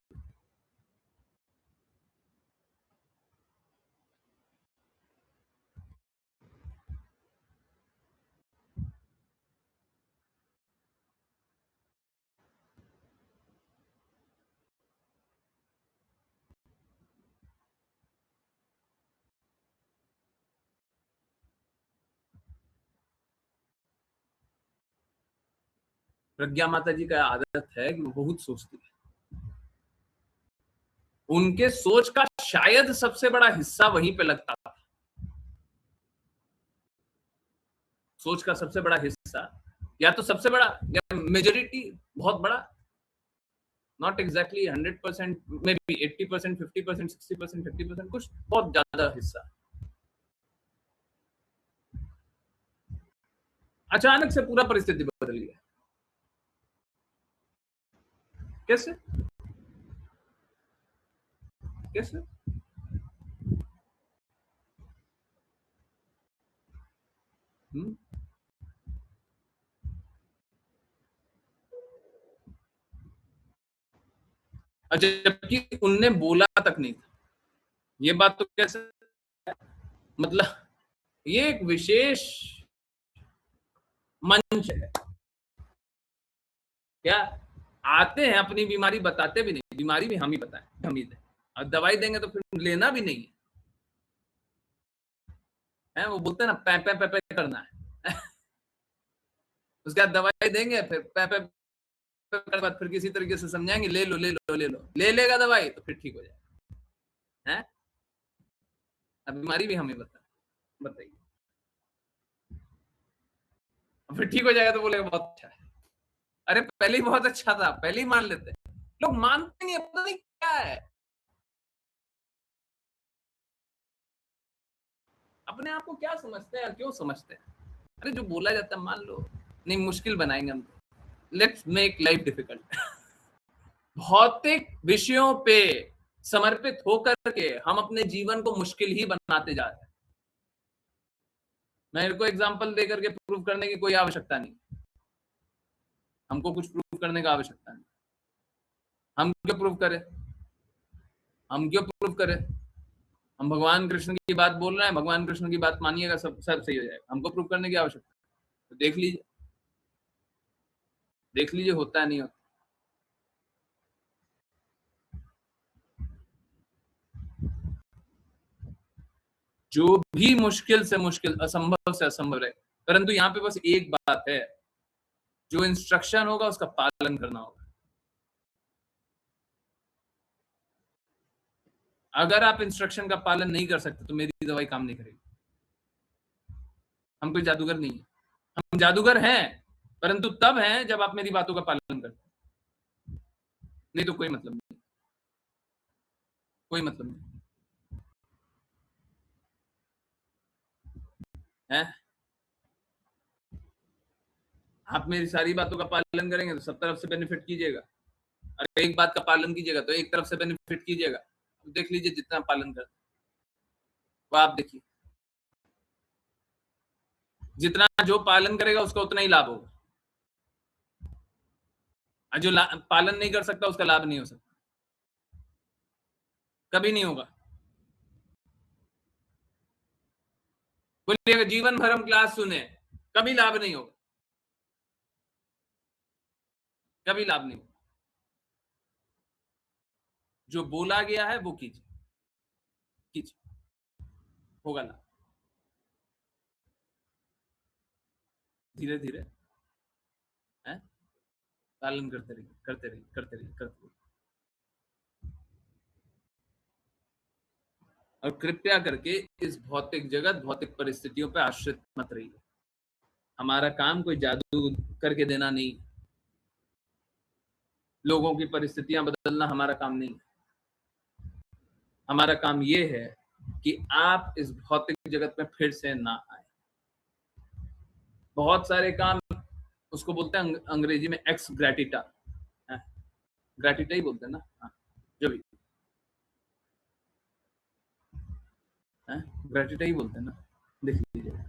प्रज्ञा माता जी का आदत है कि वो बहुत सोचती है, उनके सोच का शायद सबसे बड़ा हिस्सा वहीं पे लगता था, सोच का सबसे बड़ा हिस्सा, या तो सबसे बड़ा या मेजोरिटी बहुत बड़ा, नॉट एग्जैक्टली 100%, मे बी 80%, 50%, 60%, 50%, कुछ बहुत ज्यादा हिस्सा अचानक से पूरा परिस्थिति बदल गया। कैसे कैसे? जबकि उनने बोला तक नहीं था, ये बात तो कैसे, मतलब ये एक विशेष मंच है क्या? आते हैं, अपनी बीमारी बताते भी नहीं, बीमारी भी हम ही बताएं, हम ही दें, और दवाई देंगे तो फिर लेना भी नहीं है, वो बोलते हैं ना पै पै पै पै करना है उसके बाद दवाई देंगे, फिर पै पै के बाद फिर किसी तरीके से समझाएंगे, ले लो ले लो ले लो, ले लेगा दवाई तो फिर ठीक हो जाएगा, है? अब बीमारी भी हमें बताइए, फिर ठीक हो जाएगा तो बोलेगा बहुत अच्छा है। अरे पहले ही बहुत अच्छा था, पहले ही मान लेते हैं, लोग मानते नहीं, पता नहीं क्या है, अपने आप को क्या समझते हैं, क्यों समझते हैं? अरे जो बोला जाता है मान लो, नहीं मुश्किल बनाएंगे हम, लेट्स मेक लाइफ डिफिकल्ट भौतिक विषयों पे समर्पित होकर के हम अपने जीवन को मुश्किल ही बनाते जा रहे हैं, मेरे को एग्जाम्पल दे करके प्रूव करने की कोई आवश्यकता नहीं, हमको कुछ प्रूव करने का आवश्यकता नहीं। हम क्यों प्रूव करें, हम क्यों प्रूव करें? हम भगवान कृष्ण की बात बोल रहे हैं, भगवान कृष्ण की बात मानिएगा, सब सही हो जाएगा। हमको प्रूव करने की आवश्यकता है तो देख लीजिए, देख लीजिए होता है नहीं होता। जो भी मुश्किल से मुश्किल, असंभव से असंभव है, परंतु यहाँ पे बस एक बात है, जो इंस्ट्रक्शन होगा उसका पालन करना होगा। अगर आप इंस्ट्रक्शन का पालन नहीं कर सकते तो मेरी दवाई काम नहीं करेगी। हम कोई जादूगर नहीं है, हम जादूगर हैं, परंतु तब हैं जब आप मेरी बातों का पालन करते हैं, नहीं तो कोई मतलब नहीं, कोई मतलब नहीं है। आप मेरी सारी बातों का पालन करेंगे तो सब तरफ से बेनिफिट कीजिएगा, और एक बात का पालन कीजिएगा तो एक तरफ से बेनिफिट कीजिएगा। देख लीजिए जितना पालन करते वो आप देखिए, जितना जो पालन करेगा उसका उतना ही लाभ होगा, और जो पालन नहीं कर सकता उसका लाभ नहीं हो सकता, कभी नहीं होगा। बोलिएगा जीवन भर हम क्लास सुने, कभी लाभ नहीं होगा, कभी लाभ नहीं होगा। जो बोला गया है वो कीजिए, कीजिए, होगा लाभ। धीरे धीरे है, पालन करते रहिए, करते रहिए, करते रहिए, करते रहिए। और कृपया करके इस भौतिक जगत, भौतिक परिस्थितियों पर आश्रित मत रहिए। हमारा काम कोई जादू करके देना नहीं, लोगों की परिस्थितियां बदलना हमारा काम नहीं है। हमारा काम ये है कि आप इस भौतिक जगत में फिर से ना आए। बहुत सारे काम, उसको बोलते हैं अंग्रेजी में एक्स ग्रेटिटा, ग्रेटिटा ही बोलते हैं ना, हाँ, जो भी ग्रेटिटा ही बोलते हैं ना, देख लीजिए।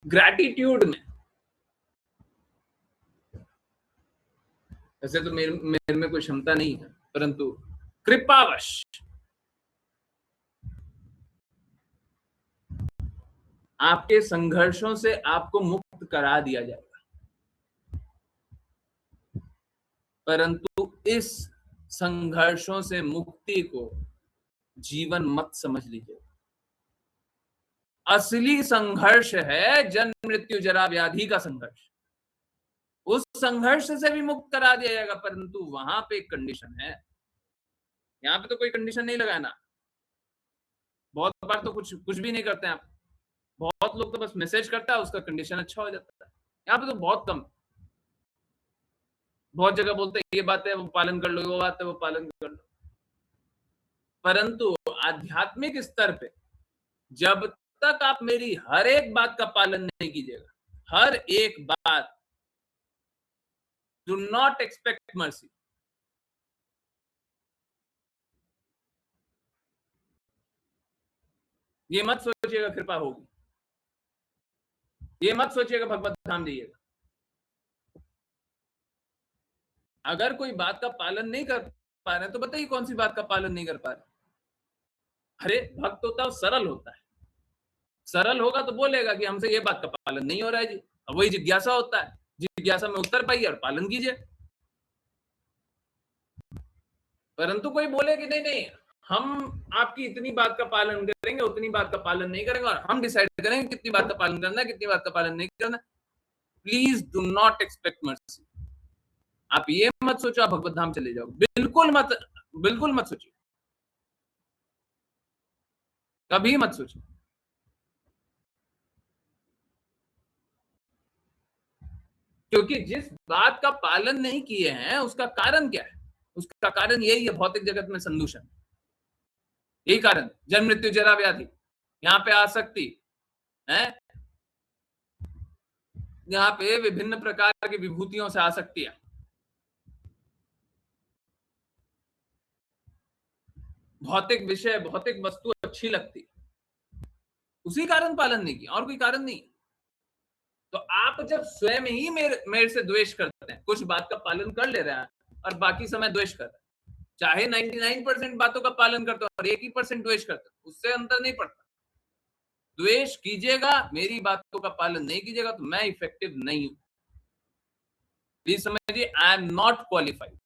ग्रैटिट्यूड में, वैसे तो मेरे में कोई क्षमता नहीं है, परंतु कृपावश आपके संघर्षों से आपको मुक्त करा दिया जाएगा, परंतु इस संघर्षों से मुक्ति को जीवन मत समझ लीजिए। असली संघर्ष है जन्म मृत्यु जरा व्याधि का संघर्ष। उस संघर्ष से भी मुक्त करा दिया जाएगा, परंतु वहां पे एक कंडीशन है। यहाँ पे तो कोई कंडीशन नहीं लगाना। बहुत बार तो कुछ भी नहीं करते हैं आप, बहुत लोग तो बस मैसेज करता है, उसका कंडीशन अच्छा हो जाता है। यहाँ पे तो बहुत कम, बहुत जगह बोलते हैं ये बात है वो पालन कर लो, वो बात है वो पालन कर लो, परंतु आध्यात्मिक स्तर पे जब तक आप मेरी हर एक बात का पालन नहीं कीजिएगा, हर एक बात, डू नॉट एक्सपेक्ट मर्सी। ये मत सोचिएगा कृपा होगी, ये मत सोचिएगा भगवत धाम जाइएगा। अगर कोई बात का पालन नहीं कर पा रहे तो बताइए कौन सी बात का पालन नहीं कर पा रहे। अरे भक्त होता है सरल होता है, सरल होगा तो बोलेगा कि हमसे ये बात का पालन नहीं हो रहा है जी। अब वही जिज्ञासा होता है, जिज्ञासा में उत्तर पाइए और पालन कीजिए। परंतु कोई बोले कि नहीं नहीं हम आपकी इतनी बात का पालन करेंगे, उतनी बात का पालन नहीं करेंगे, और हम डिसाइड करेंगे कितनी बात का पालन करना है, कितनी बात का पालन नहीं करना। Please do not expect mercy. आप ये मत सोचो आप भगवत धाम चले जाओ, बिल्कुल मत, बिल्कुल मत सोचिए, कभी मत सोचिए। क्योंकि जिस बात का पालन नहीं किए हैं उसका कारण क्या है? उसका कारण यही है, भौतिक जगत में संदूषण, यही कारण, जन्म मृत्यु जरा व्याधि, यहाँ पे आसक्ति है, यहाँ पे विभिन्न प्रकार की विभूतियों से आसक्तियां, भौतिक विषय, भौतिक वस्तु अच्छी लगती, उसी कारण पालन नहीं किया, और कोई कारण नहीं। तो आप जब स्वयं ही मेरे से द्वेष करते हैं, कुछ बात का पालन कर ले रहे हैं और बाकी समय द्वेष कर रहे हैं, चाहे 99% बातों का पालन करते हो और 1% द्वेष करते हो, उससे अंतर नहीं पड़ता। द्वेष कीजिएगा, मेरी बातों का पालन नहीं कीजिएगा तो मैं इफेक्टिव नहीं हूं। प्लीज समझिए, आई एम नॉट क्वालिफाइड।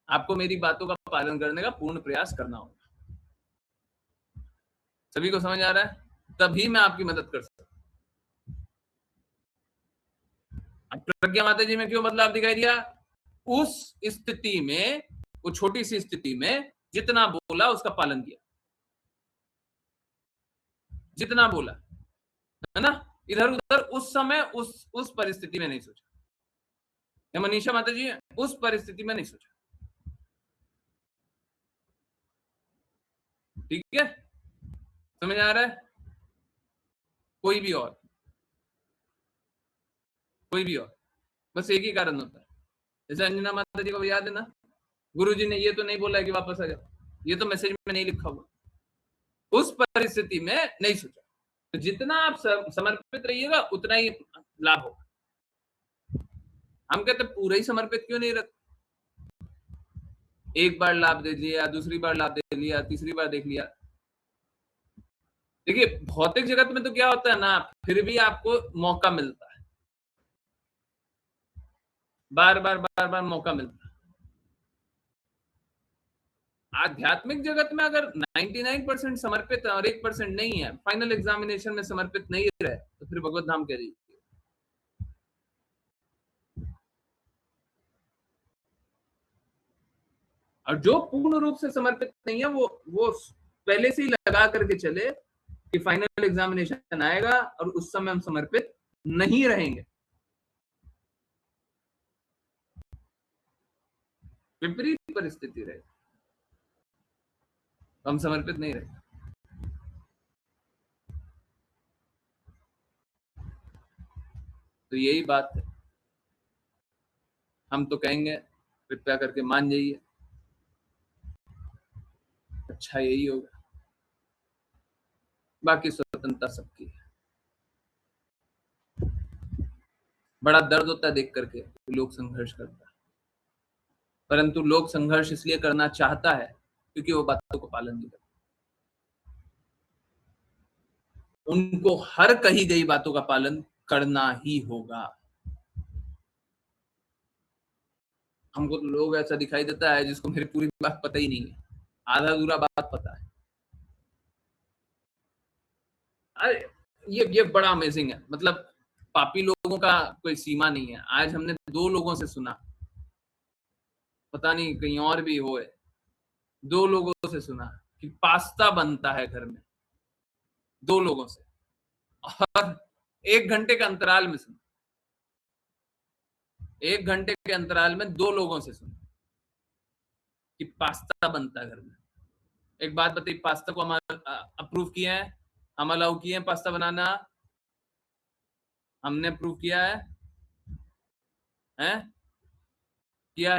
आपको मेरी बातों का पालन करने का पूर्ण प्रयास करना होगा। सभी को समझ आ रहा है? तभी मैं आपकी मदद कर सकता हूं। प्रज्ञा माता जी में क्यों बदलाव दिखाई दिया? उस स्थिति में, वो छोटी सी स्थिति में जितना बोला उसका पालन किया, जितना बोला, है ना, इधर उधर उस समय उस परिस्थिति में नहीं सोचा। या मनीषा माता जी, उस परिस्थिति में नहीं सोचा। ठीक है, समझ आ रहा है? कोई भी और बस एक ही कारण होता है। जैसे अंजना माता जी को याद है ना, गुरुजी ने ये तो नहीं बोला है कि वापस आ जाओ, ये तो मैसेज में नहीं लिखा हुआ, उस परिस्थिति में नहीं सोचा। तो जितना आप समर्पित रहिएगा उतना ही लाभ होगा। हम कहते पूरा ही समर्पित क्यों नहीं रखते? एक बार लाभ दे लिया, दूसरी बार लाभ दे लिया, तीसरी बार देख लिया। देखिए भौतिक जगत में तो क्या होता है ना, फिर भी आपको मौका मिलता है, बार बार मौका मिलता है। आध्यात्मिक जगत में अगर 99% समर्पित है और 1% नहीं है, फाइनल एग्जामिनेशन में समर्पित नहीं रहे, तो फिर भगवत धाम कह रही। और जो पूर्ण रूप से समर्पित नहीं है, वो पहले से ही लगा करके चले कि फाइनल एग्जामिनेशन आएगा और उस समय हम समर्पित नहीं रहेंगे। विपरीत परिस्थिति रहेगी, हम समर्पित नहीं रहेंगे। तो यही बात है, हम तो कहेंगे कृपया करके मान जाइए, अच्छा यही होगा, बाकी स्वतंत्रता सबकी है। बड़ा दर्द होता है देख करके लोग संघर्ष करता है, परंतु लोग संघर्ष इसलिए करना चाहता है क्योंकि वो बातों को पालन नहीं करता। उनको हर कही गई बातों का पालन करना ही होगा। हमको तो लोग ऐसा दिखाई देता है जिसको मेरी पूरी बात पता ही नहीं है, आधा अधूरा बात पता है। अरे ये बड़ा अमेजिंग है, मतलब पापी लोगों का कोई सीमा नहीं है। आज हमने 2 लोगों से सुना, पता नहीं कहीं और भी हो, 2 लोगों से सुना कि पास्ता बनता है घर में, 2 लोगों से, और 1 घंटे के अंतराल में सुना, 1 घंटे के अंतराल में 2 लोगों से सुना कि पास्ता बनता है घर में। एक बात बताइए, पास्ता को हम अप्रूव किया है, हम अलाउ किए हैं पास्ता बनाना, हमने अप्रूव किया है, किया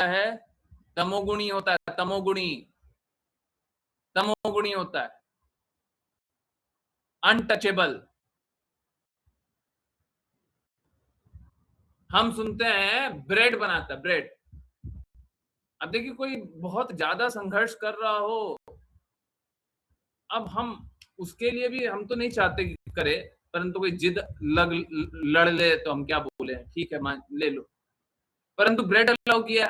है। तमोगुणी होता है, तमोगुणी होता है, अनटचेबल। हम सुनते हैं ब्रेड बनाता है, ब्रेड। अब देखिए कोई बहुत ज्यादा संघर्ष कर रहा हो, अब हम उसके लिए भी हम तो नहीं चाहते कि करे, परंतु कोई जिद लड़ ले तो हम क्या बोले, ठीक है मान ले लो, परंतु ब्रेड अलाउ किया,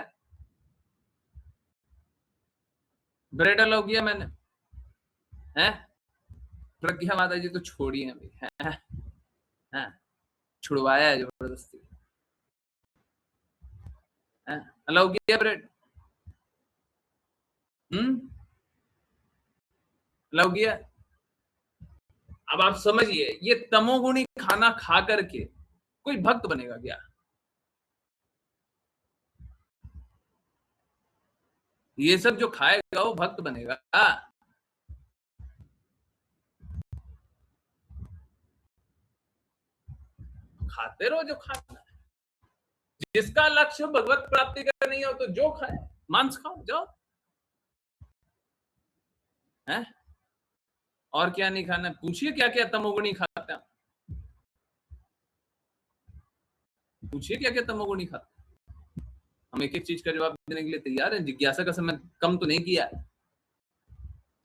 ब्रेड अलाउ किया मैंने, हैं? प्रज्ञा माता जी तो छोड़िए अभी, हैं? छुड़वाया है जबरदस्ती, अलाउ किया ब्रेड, अलाउ किया। अब आप समझिए, ये तमोगुणी खाना खा करके कोई भक्त बनेगा क्या? ये सब जो खाएगा वो भक्त बनेगा? खाते रहो जो खाना है। जिसका लक्ष्य भगवत प्राप्ति का नहीं हो तो जो खाए, मांस खाओ जाओ, है? और क्या नहीं खाना? पूछिए क्या क्या तमोगुणी खाते हैं, पूछिए क्या क्या तमोगुणी खाते हैं। हम एक एक चीज का जवाब देने के लिए तैयार हैं। जिज्ञासा का समय कम तो नहीं किया है,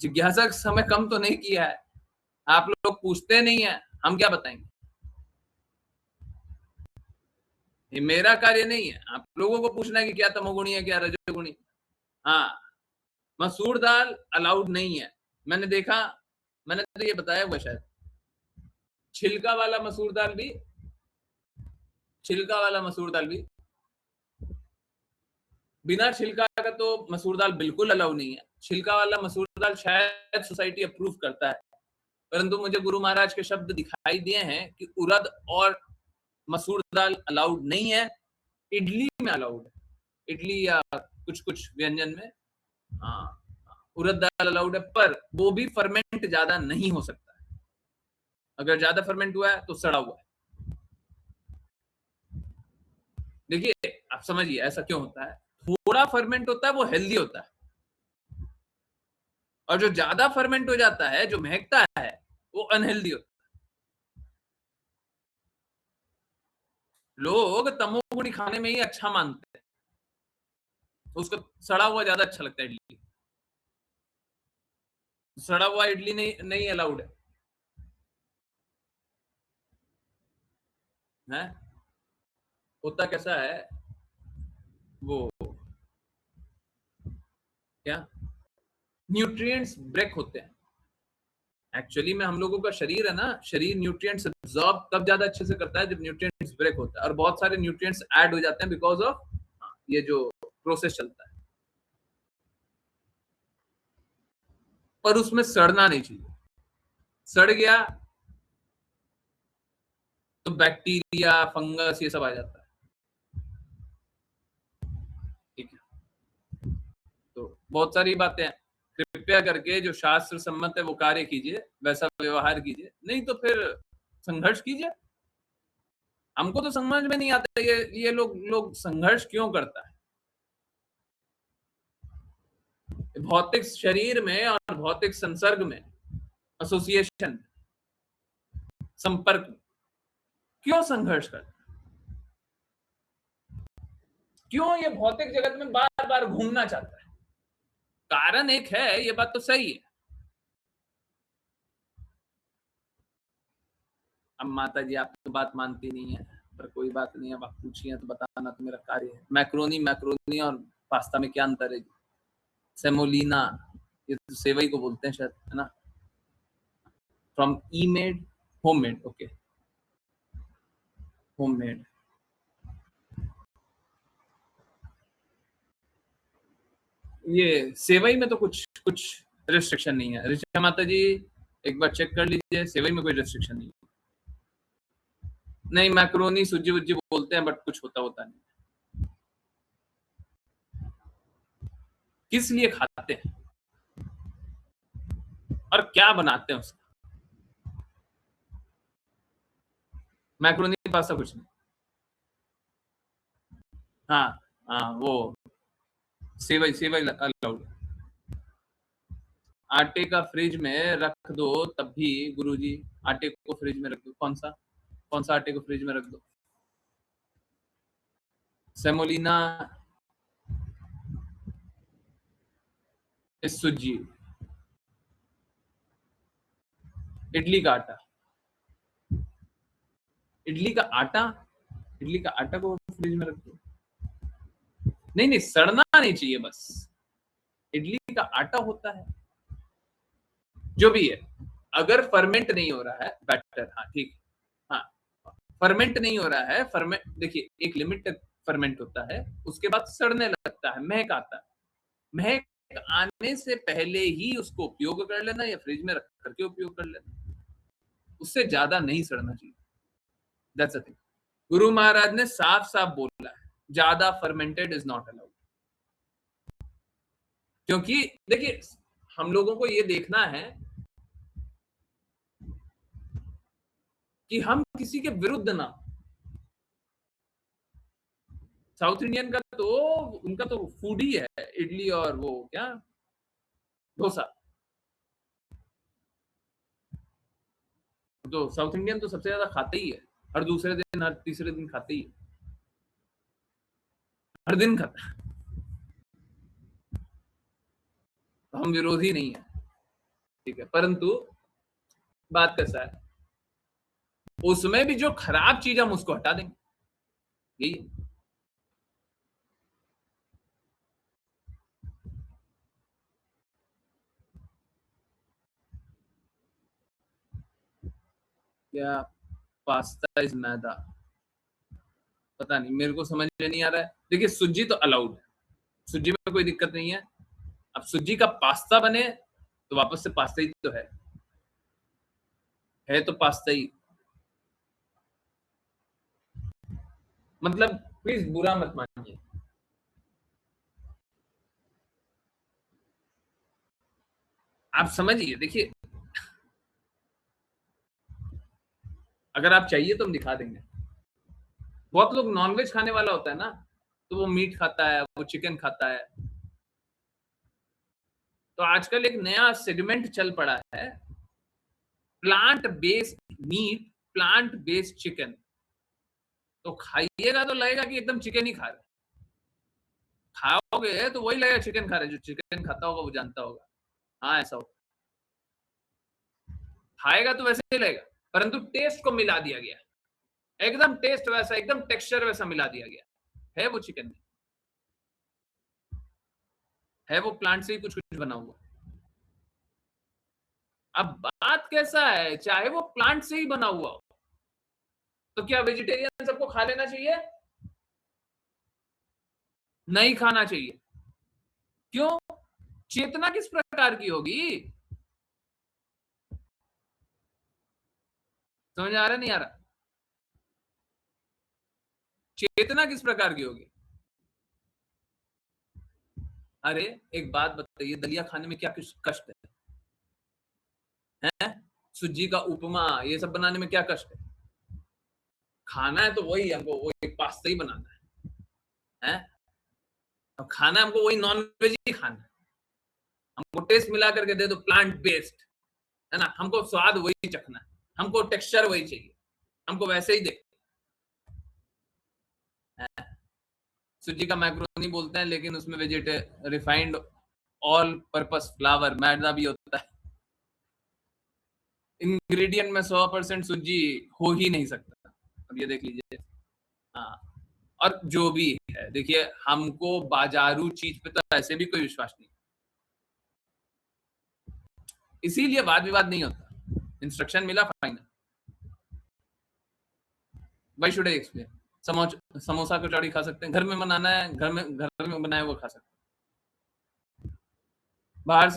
जिज्ञासा का समय कम तो नहीं किया है। आप लोग पूछते नहीं है, हम क्या बताएंगे? ये मेरा कार्य नहीं है, आप लोगों को पूछना है कि क्या तमोगुणी है क्या रजोगुणी। हाँ, मसूर दाल अलाउड नहीं है, मैंने देखा, मैंने तो ये बताया हुआ शायद। छिलका वाला मसूर दाल भी, छिलका वाला मसूर दाल भी, बिना छिलका का तो मसूर दाल बिल्कुल अलाउ नहीं है। छिलका वाला मसूर दाल शायद सोसाइटी अप्रूव करता है, परंतु मुझे गुरु महाराज के शब्द दिखाई दिए हैं कि उड़द और मसूर दाल अलाउड नहीं है। इडली में अलाउड है, इडली या कुछ कुछ व्यंजन में हाँ उड़द दाल अलाउड है, पर वो भी फर्मेंट ज्यादा नहीं हो सकता है। अगर ज्यादा फर्मेंट हुआ है तो सड़ा हुआ है। देखिए आप समझिए ऐसा क्यों होता है। थोड़ा फर्मेंट होता है वो हेल्दी होता है, और जो ज्यादा फर्मेंट हो जाता है, जो महकता है, वो अनहेल्दी होता है। लोग तमोगुणी खाने में ही अच्छा मानते हैं, उसको सड़ा हुआ ज्यादा अच्छा लगता है। इडली, सड़ा हुआ इडली नहीं अलाउड है। होता कैसा है वो, क्या न्यूट्रिएंट्स ब्रेक होते हैं। एक्चुअली में हम लोगों का शरीर है ना, शरीर न्यूट्रिएंट्स एब्जॉर्ब तब ज्यादा अच्छे से करता है जब न्यूट्रिएंट्स ब्रेक होता है, और बहुत सारे न्यूट्रिएंट्स ऐड हो जाते हैं बिकॉज ऑफ ये जो प्रोसेस चलता है। पर उसमें सड़ना नहीं चाहिए, सड़ गया तो बैक्टीरिया फंगस ये सब आ जाता है। ठीक है, तो बहुत सारी बातें हैं। कृपया करके जो शास्त्र सम्मत है वो कार्य कीजिए, वैसा व्यवहार कीजिए, नहीं तो फिर संघर्ष कीजिए। हमको तो समझ में नहीं आता ये लोग संघर्ष क्यों करता है। भौतिक शरीर में और भौतिक संसर्ग में, एसोसिएशन, संपर्क में क्यों संघर्ष करता है? क्यों ये भौतिक जगत में बार बार घूमना चाहता है? कारण एक है, ये बात तो सही है। अब माता जी आप तो बात मानती नहीं है, पर कोई बात नहीं, अब आप पूछिए तो बताना तो मेरा कार्य है। मैक्रोनी और पास्ता में क्या अंतर है? सेमोलिना, ये तो सेवई को बोलते हैं शायद, है ना? From E made, homemade, okay, homemade. ये सेवई में तो कुछ रिस्ट्रिक्शन नहीं है। ऋचा माता जी एक बार चेक कर लीजिए, सेवई में कोई रिस्ट्रिक्शन नहीं है। नहीं, मैक्रोनी सूजी वुजी बोलते हैं, बट कुछ होता नहीं। किस लिए खाते हैं और क्या बनाते हैं उसका? मैक्रोनी पास्ता कुछ नहीं। हाँ वो सेवई अलाउड। आटे का फ्रिज में रख दो तब भी गुरुजी, आटे को फ्रिज में रख दो। कौन सा आटे को फ्रिज में रख दो? सेमोलिना सूजी, इडली का आटा, इडली का आटा को फ्रिज में रख दो। नहीं, सड़ना नहीं चाहिए, बस इडली का आटा होता है जो भी है। अगर फर्मेंट नहीं हो रहा है बैटर, हाँ ठीक, हाँ फर्मेंट नहीं हो रहा है, फर्मेंट देखिए एक लिमिट तक फर्मेंट होता है, उसके बाद सड़ने लगता है, महक आता है। महक आने से पहले ही उसको उपयोग कर लेना या फ्रिज में रख करके उपयोग कर लेना, उससे ज्यादा नहीं सड़ना चाहिए। That's the thing. Guru Maharaj ने साफ साफ बोला है, ज्यादा फर्मेंटेड इज नॉट अलाउड। क्योंकि देखिए हम लोगों को ये देखना है कि हम किसी के विरुद्ध ना, साउथ इंडियन का तो उनका तो फूड ही है इडली और वो क्या डोसा। तो साउथ इंडियन तो सबसे ज्यादा खाते ही है, हर दूसरे दिन हर तीसरे दिन खाते ही है, हर दिन खाता है। तो हम विरोधी नहीं है, ठीक है, परंतु बात कैसा है, उसमें भी जो खराब चीज हम उसको हटा देंगे, यही है। क्या पास्ता इज मैदा, पता नहीं, मेरे को समझ में नहीं आ रहा है। देखिए सूजी तो अलाउड है, सूजी में कोई दिक्कत नहीं है। अब सूजी का पास्ता बने तो वापस से पास्ता ही तो है तो पास्ता ही। मतलब प्लीज बुरा मत मानिए, आप समझिए। देखिए अगर आप चाहिए तो हम दिखा देंगे। बहुत लोग नॉनवेज खाने वाला होता है ना, तो वो मीट खाता है, वो चिकन खाता है। तो आजकल एक नया सेगमेंट चल पड़ा है, plant based meat, plant based chicken. तो खाइएगा तो लगेगा कि एकदम चिकन ही खा रहे, खाओगे तो वही लगेगा चिकन खा रहे, जो चिकन खाता होगा वो जानता होगा। हाँ ऐसा होगा, खाएगा तो वैसे ही लगेगा, परंतु टेस्ट को मिला दिया गया, एकदम टेस्ट वैसा, एकदम टेक्सचर वैसा मिला दिया गया है। वो चिकन नहीं है, वो प्लांट से ही कुछ कुछ बना हुआ। अब बात कैसा है, चाहे वो प्लांट से ही बना हुआ हो, तो क्या वेजिटेरियन सबको खा लेना चाहिए? नहीं खाना चाहिए। क्यों? चेतना किस प्रकार की होगी? समझ आ रहा नहीं आ रहा? चेतना किस प्रकार की होगी? अरे एक बात बताइए, दलिया खाने में क्या कुछ कष्ट है? सूजी का उपमा ये सब बनाने में क्या कष्ट है? खाना है तो वही, हमको वही पास्ता ही बनाना है। अब खाना हमको वही नॉन वेज ही खाना है, हमको टेस्ट मिला करके दे दो प्लांट बेस्ड, है ना, हमको स्वाद वही चखना है, हमको टेक्सचर वही चाहिए, हमको वैसे ही दे। सूजी का मैक्रोनी बोलते हैं, लेकिन उसमें रिफाइंड ऑल पर्पस फ्लावर मैदा भी होता है। इंग्रेडिएंट में 100% सूजी हो ही नहीं सकता। अब ये देख लीजिए। हाँ, और जो भी है, देखिए हमको बाजारू चीज पे तो ऐसे भी कोई विश्वास नहीं, इसीलिए वाद विवाद नहीं होता। इंस्ट्रक्शन मिला final, why should I explain. Samosa kachori खा सकते हैं, घर में बनाना है, घर में बनाया वो खा सकते हैं। बाहर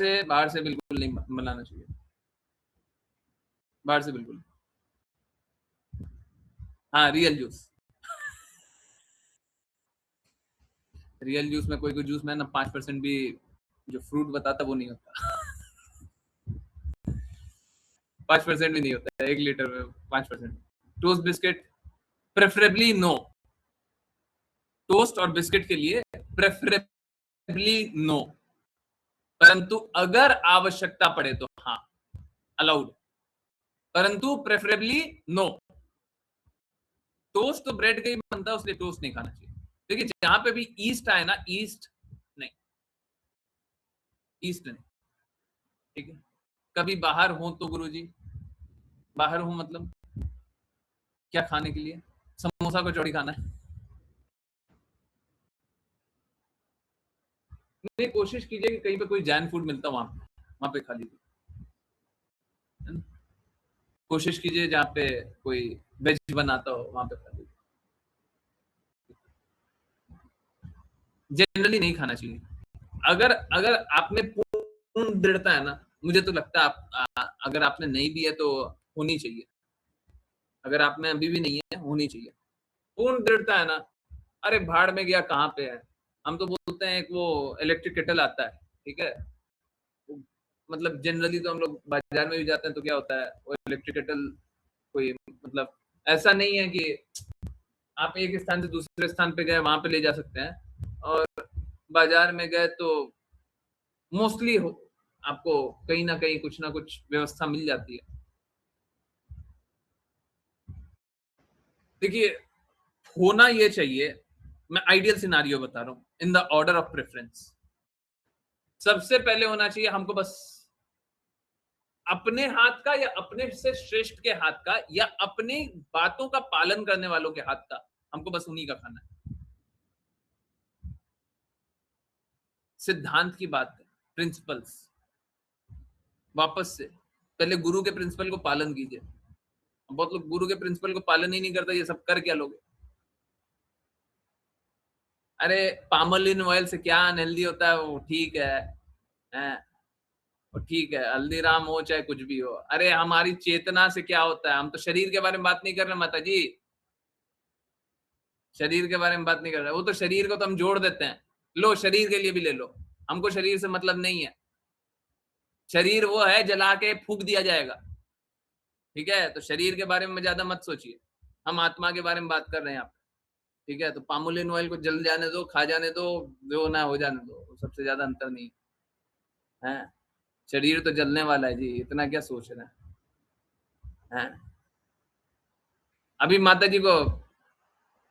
से बिल्कुल नहीं बनाना चाहिए, बाहर से बिल्कुल। हाँ रियल जूस, रियल जूस में कोई जूस में ना 5% भी जो फ्रूट बताता वो नहीं होता। 5% भी नहीं होता है 1 लीटर में 5%। Toast biscuit preferably no, toast और बिस्किट के लिए प्रेफरेबली नो, परंतु अगर आवश्यकता पड़े तो हाँ अलाउड, परंतु प्रेफरेबली नो। टोस्ट तो ब्रेड का ही बनता है, उसलिए टोस्ट नहीं खाना चाहिए। देखिए जहां पे भी ईस्ट आए ना, ईस्ट नहीं, ठीक है। कभी बाहर हो तो गुरुजी, बाहर हो मतलब क्या खाने के लिए? समोसा कचौड़ी खाना है? नहीं, कोशिश कीजिए कि कहीं पे कोई जैन फूड मिलता वहां पे खा लीजिए। कोशिश कीजिए जहाँ पे कोई वेज बनाता हो वहां पे खा लीजिए। जनरली नहीं खाना चाहिए। अगर अगर आपने पूर्ण दृढ़ता है ना, मुझे तो लगता है अगर आपने नहीं भी है तो होनी चाहिए। अगर आप में अभी भी नहीं है, होनी चाहिए। पूर्ण दृढ़ता है ना, अरे भाड़ में गया कहाँ पे है। हम तो बोलते हैं एक वो इलेक्ट्रिक केटल आता है, ठीक है, मतलब जनरली तो हम लोग बाजार में भी जाते हैं तो क्या होता है, वो इलेक्ट्रिक केटल कोई मतलब ऐसा नहीं है कि आप एक स्थान से दूसरे स्थान पे गए वहां पे ले जा सकते हैं, और बाजार में गए तो मोस्टली आपको कहीं ना कहीं कुछ ना कुछ व्यवस्था मिल जाती है। देखिए, होना ये चाहिए, मैं आइडियल सिनारियो बता रहा हूं, इन द ऑर्डर ऑफ प्रेफरेंस। सबसे पहले होना चाहिए हमको बस अपने हाथ का या अपने से श्रेष्ठ के हाथ का या अपनी बातों का पालन करने वालों के हाथ का, हमको बस उन्हीं का खाना है। सिद्धांत की बात है, प्रिंसिपल्स। वापस से पहले गुरु के प्रिंसिपल को पालन कीजिए। बहुत लोग गुरु के प्रिंसिपल को पालन ही नहीं करते, ये सब कर क्या लोगे? अरे पामोलिन ऑयल से क्या अनहेल्दी होता है, वो ठीक है, हैं? वो ठीक है, हल्दीराम हो चाहे कुछ भी हो। अरे हमारी चेतना से क्या होता है? हम तो शरीर के बारे में बात नहीं कर रहे माता जी, शरीर के बारे में बात नहीं कर रहे। वो तो शरीर को तो हम जोड़ देते हैं, लो शरीर के लिए भी ले लो, हमको शरीर से मतलब नहीं है। शरीर वो है जला के फूक दिया जाएगा, ठीक है? तो शरीर के बारे में ज्यादा मत सोचिए, हम आत्मा के बारे में बात कर रहे हैं आप, ठीक है? तो पामोलिन ऑयल को जल जाने दो, खा जाने दो, जो ना हो जाने दो, सबसे ज्यादा अंतर नहीं है। शरीर तो जलने वाला है जी, इतना क्या सोच रहे हैं? अभी माता जी को,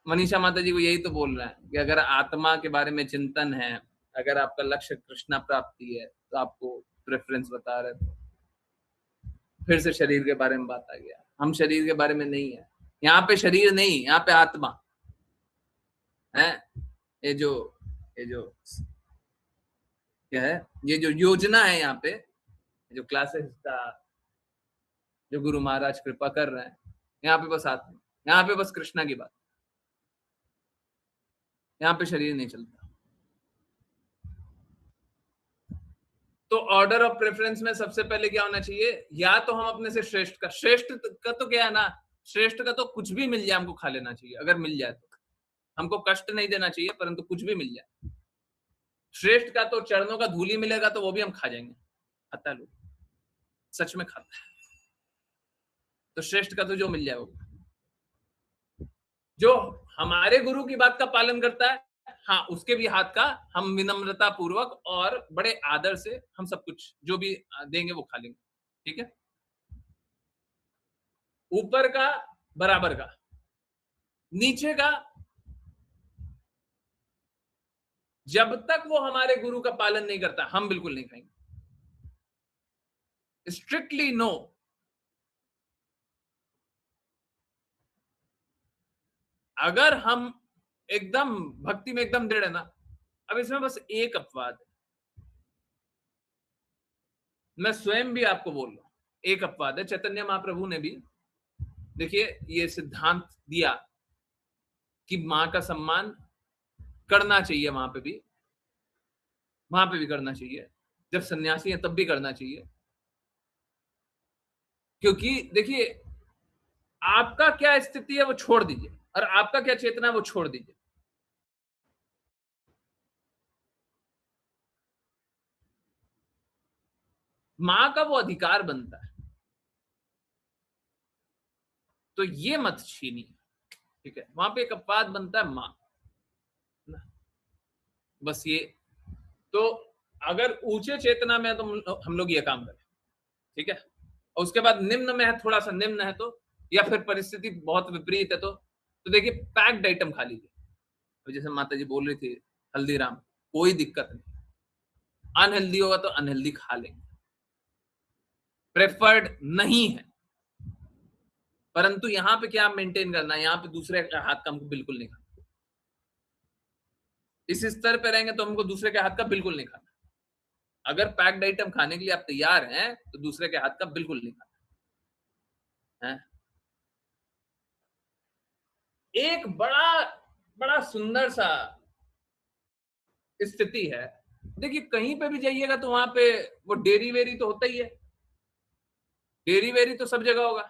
मनीषा माता जी को यही तो बोल रहे हैं कि अगर आत्मा के बारे में चिंतन है, अगर आपका लक्ष्य कृष्णा प्राप्ति है, तो आपको प्रेफरेंस बता रहे थे। फिर से शरीर के बारे में बात आ गया, हम शरीर के बारे में नहीं है, यहाँ पे शरीर नहीं, यहाँ पे आत्मा है। ये जो क्या है, ये जो योजना है यहाँ पे, जो क्लासेस का जो गुरु महाराज कृपा कर रहे हैं, यहाँ पे बस आत्मा, यहाँ पे बस कृष्णा की बात, यहाँ पे शरीर नहीं चलता। तो ऑर्डर ऑफ प्रेफरेंस में सबसे पहले क्या होना चाहिए? या तो हम अपने से श्रेष्ठ का तो क्या है ना, श्रेष्ठ का तो कुछ भी मिल जाए हमको खा लेना चाहिए, अगर मिल जाए तो। हमको कष्ट नहीं देना चाहिए, परंतु कुछ भी मिल जाए। श्रेष्ठ का तो चरणों का धूली मिलेगा तो वो भी हम खा जाएंगे, खाता है लोग, सच में खाता है। तो श्रेष्ठ का तो जो मिल जाए वो, जो हमारे गुरु की बात का पालन करता है, हाँ, उसके भी हाथ का हम विनम्रता पूर्वक और बड़े आदर से हम सब कुछ जो भी देंगे वो खा लेंगे, ठीक है? ऊपर का बराबर का, नीचे का जब तक वो हमारे गुरु का पालन नहीं करता हम बिल्कुल नहीं खाएंगे, स्ट्रिक्टली नो। अगर हम एकदम भक्ति में एकदम दृढ़ है ना, अब इसमें बस एक अपवाद है, मैं स्वयं भी आपको बोल रहा हूं, एक अपवाद है। चैतन्य महाप्रभु ने भी देखिए ये सिद्धांत दिया कि मां का सम्मान करना चाहिए, वहां पे भी करना चाहिए, जब सन्यासी है तब भी करना चाहिए। क्योंकि देखिए आपका क्या स्थिति है वो छोड़ दीजिए, और आपका क्या चेतना है वो छोड़ दीजिए। मां का वो अधिकार बनता है, तो ये मत छीनिए, ठीक है? वहां पे एक अपवाद बनता है मां, बस ये। तो अगर ऊंचे चेतना में है तो हम लोग ये काम करें, ठीक है? और उसके बाद निम्न में है, थोड़ा सा निम्न है तो, या फिर परिस्थिति बहुत विपरीत है तो देखिए पैक्ड आइटम खा लीजिए। जैसे माता जी बोल रही थी हल्दीराम, कोई दिक्कत नहीं, अनहेल्दी होगा तो अनहेल्दी खा लेंगे, प्रेफर्ड नहीं है। परंतु यहाँ पे क्या मेंटेन करना है, यहाँ पे दूसरे का हाथ का हमको बिल्कुल नहीं खाना। इस स्तर पे रहेंगे तो हमको दूसरे के हाथ का बिल्कुल नहीं खाना। अगर पैक्ड आइटम खाने के लिए आप तैयार हैं तो दूसरे के हाथ का बिल्कुल नहीं खाना है। एक बड़ा सुंदर सा स्थिति है, देखिए कहीं पे भी जाइएगा तो वहां पे वो डेरी वेरी तो होता ही है, डेरी वेरी तो सब जगह होगा,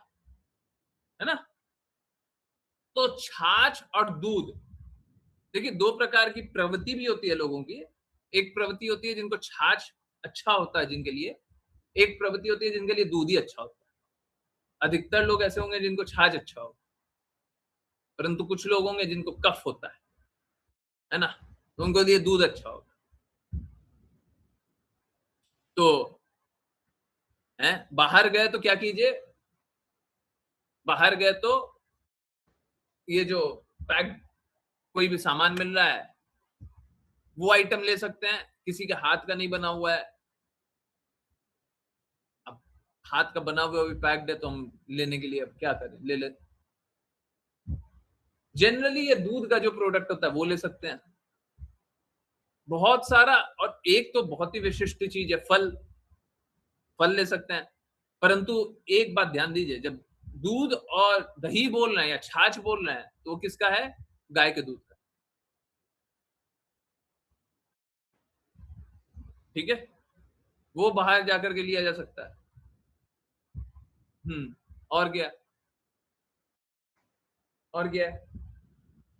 है ना? तो छाछ और दूध, देखिए दो प्रकार की प्रवृत्ति भी होती है लोगों की। एक प्रवृत्ति होती है जिनको छाछ अच्छा होता है जिनके लिए, एक प्रवृत्ति होती है जिनके लिए दूध ही अच्छा होता है। अधिकतर लोग ऐसे होंगे जिनको छाछ अच्छा होगा, परंतु कुछ लोग होंगे जिनको कफ होता है ना, तो उनको लिए दूध अच्छा होगा। तो बाहर गए तो क्या कीजिए, बाहर गए तो ये जो पैक कोई भी सामान मिल रहा है वो आइटम ले सकते हैं, किसी के हाथ का नहीं बना हुआ है। अब हाथ का बना हुआ भी पैक्ड है तो हम लेने के लिए अब क्या करें, ले ले। जनरली ये दूध का जो प्रोडक्ट होता है वो ले सकते हैं, बहुत सारा। और एक तो बहुत ही विशिष्ट चीज है फल, फल ले सकते हैं। परंतु एक बात ध्यान दीजिए, जब दूध और दही बोल रहे हैं या छाछ बोल रहे हैं तो वो किसका है, गाय के दूध का, ठीक है, वो बाहर जाकर के लिया जा सकता है। और क्या, और क्या है,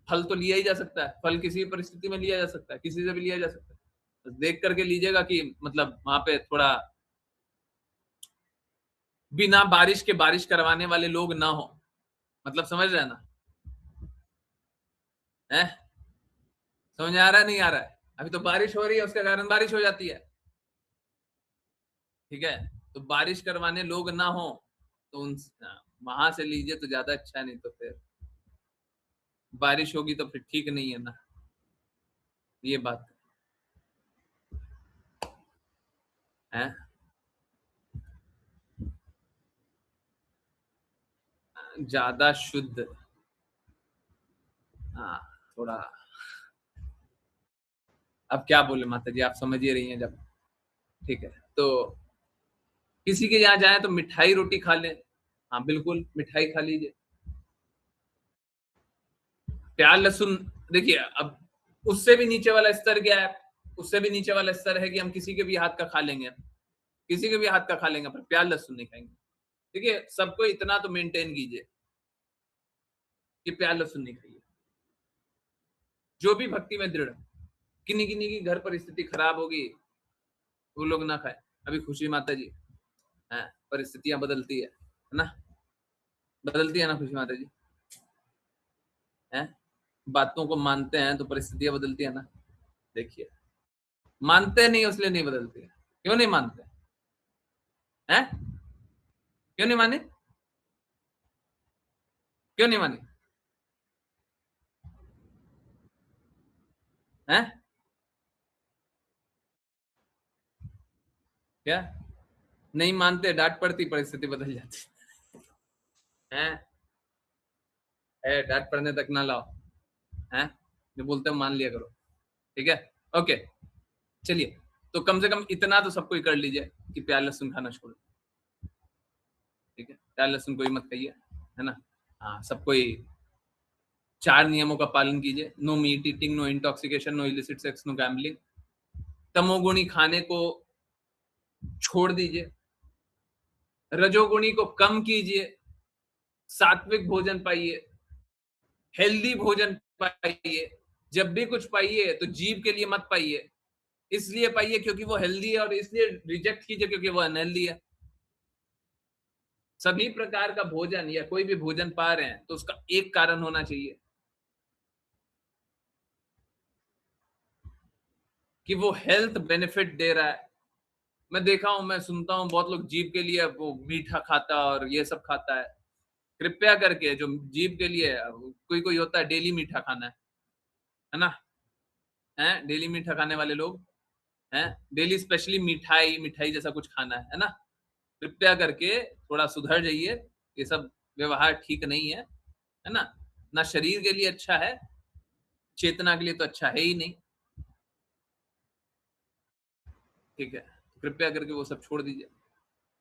फल तो लिया ही जा सकता है, फल किसी भी परिस्थिति में लिया जा सकता है, किसी से भी लिया जा सकता है। तो देख करके लीजिएगा कि मतलब वहां पे थोड़ा बिना बारिश के बारिश करवाने वाले लोग ना हो, मतलब समझ रहे हैं ना, है समझ आ रहा है नहीं आ रहा है, अभी तो बारिश हो रही है उसके कारण बारिश हो जाती है, ठीक है, तो बारिश करवाने लोग ना हो तो उन वहां से लीजिए तो ज्यादा अच्छा है, नहीं तो फिर बारिश होगी तो फिर ठीक नहीं है ना, ये बात है। ज्यादा शुद्ध, हाँ थोड़ा, अब क्या बोले माता जी, आप समझ ही रही हैं जब, ठीक है। तो किसी के यहाँ जाए तो मिठाई रोटी खा लें, हाँ बिल्कुल मिठाई खा लीजिए। प्याज लहसुन, देखिए अब उससे भी नीचे वाला स्तर क्या है, उससे भी नीचे वाला स्तर है कि हम किसी के भी हाथ का खा लेंगे, किसी के भी हाथ का खा लेंगे पर प्याज लहसुन नहीं खाएंगे। देखिए सबको इतना तो मेंटेन कीजिए कि प्याज लहसुन नहीं खाइए, जो भी भक्ति में दृढ़, किन्हीं किन्हीं की घर परिस्थिति खराब होगी वो लोग ना खाए। अभी खुशी माता जी है, परिस्थितियां बदलती है ना, बदलती है ना खुशी माता जी, है बातों को मानते हैं तो परिस्थितियां बदलती है ना। देखिए मानते नहीं इसलिए नहीं बदलती है, क्यों नहीं मानते हैं, क्यों नहीं माने, क्यों नहीं माने, हैं क्या नहीं मानते, डांट पड़ती परिस्थिति बदल जाती है, डांट पड़ने तक ना लाओ, हैं जो बोलते हो मान लिया करो, ठीक है, ओके। चलिए तो कम से कम इतना तो सबको ही कर लीजिए कि प्याज लहसुन खाना छोड़, ठीक है, प्याज लहसुन कोई मत खाइए, है ना, हाँ सबको ही 4 नियमों का पालन कीजिए, no meat eating, no intoxication, no illicit sex, no gambling. तमोगुणी खाने को छोड़ दीजिए, रजोगुणी को कम कीजिए, सात्विक भोजन पाइए, हेल्दी भोजन पाइए। जब भी कुछ पाइए तो जीव के लिए मत पाइए, इसलिए पाइए क्योंकि वो हेल्दी है, और इसलिए रिजेक्ट कीजिए क्योंकि वो अनहेल्दी है। सभी प्रकार का भोजन या कोई भी भोजन पा रहे हैं तो उसका एक कारण होना चाहिए कि वो हेल्थ बेनिफिट दे रहा है। मैं देखा हूं, मैं सुनता हूं बहुत लोग जीभ के लिए वो मीठा खाता और ये सब खाता है। कृपया करके जो जीभ के लिए, कोई कोई होता है डेली मीठा खाना है ना, है डेली मीठा खाने वाले लोग हैं, डेली स्पेशली मिठाई मिठाई जैसा कुछ खाना है ना, कृपया करके थोड़ा सुधर जाइए, ये सब व्यवहार ठीक नहीं है ना, ना शरीर के लिए अच्छा है, चेतना के लिए तो अच्छा है ही नहीं, ठीक है, तो कृपया करके वो सब छोड़ दीजिए,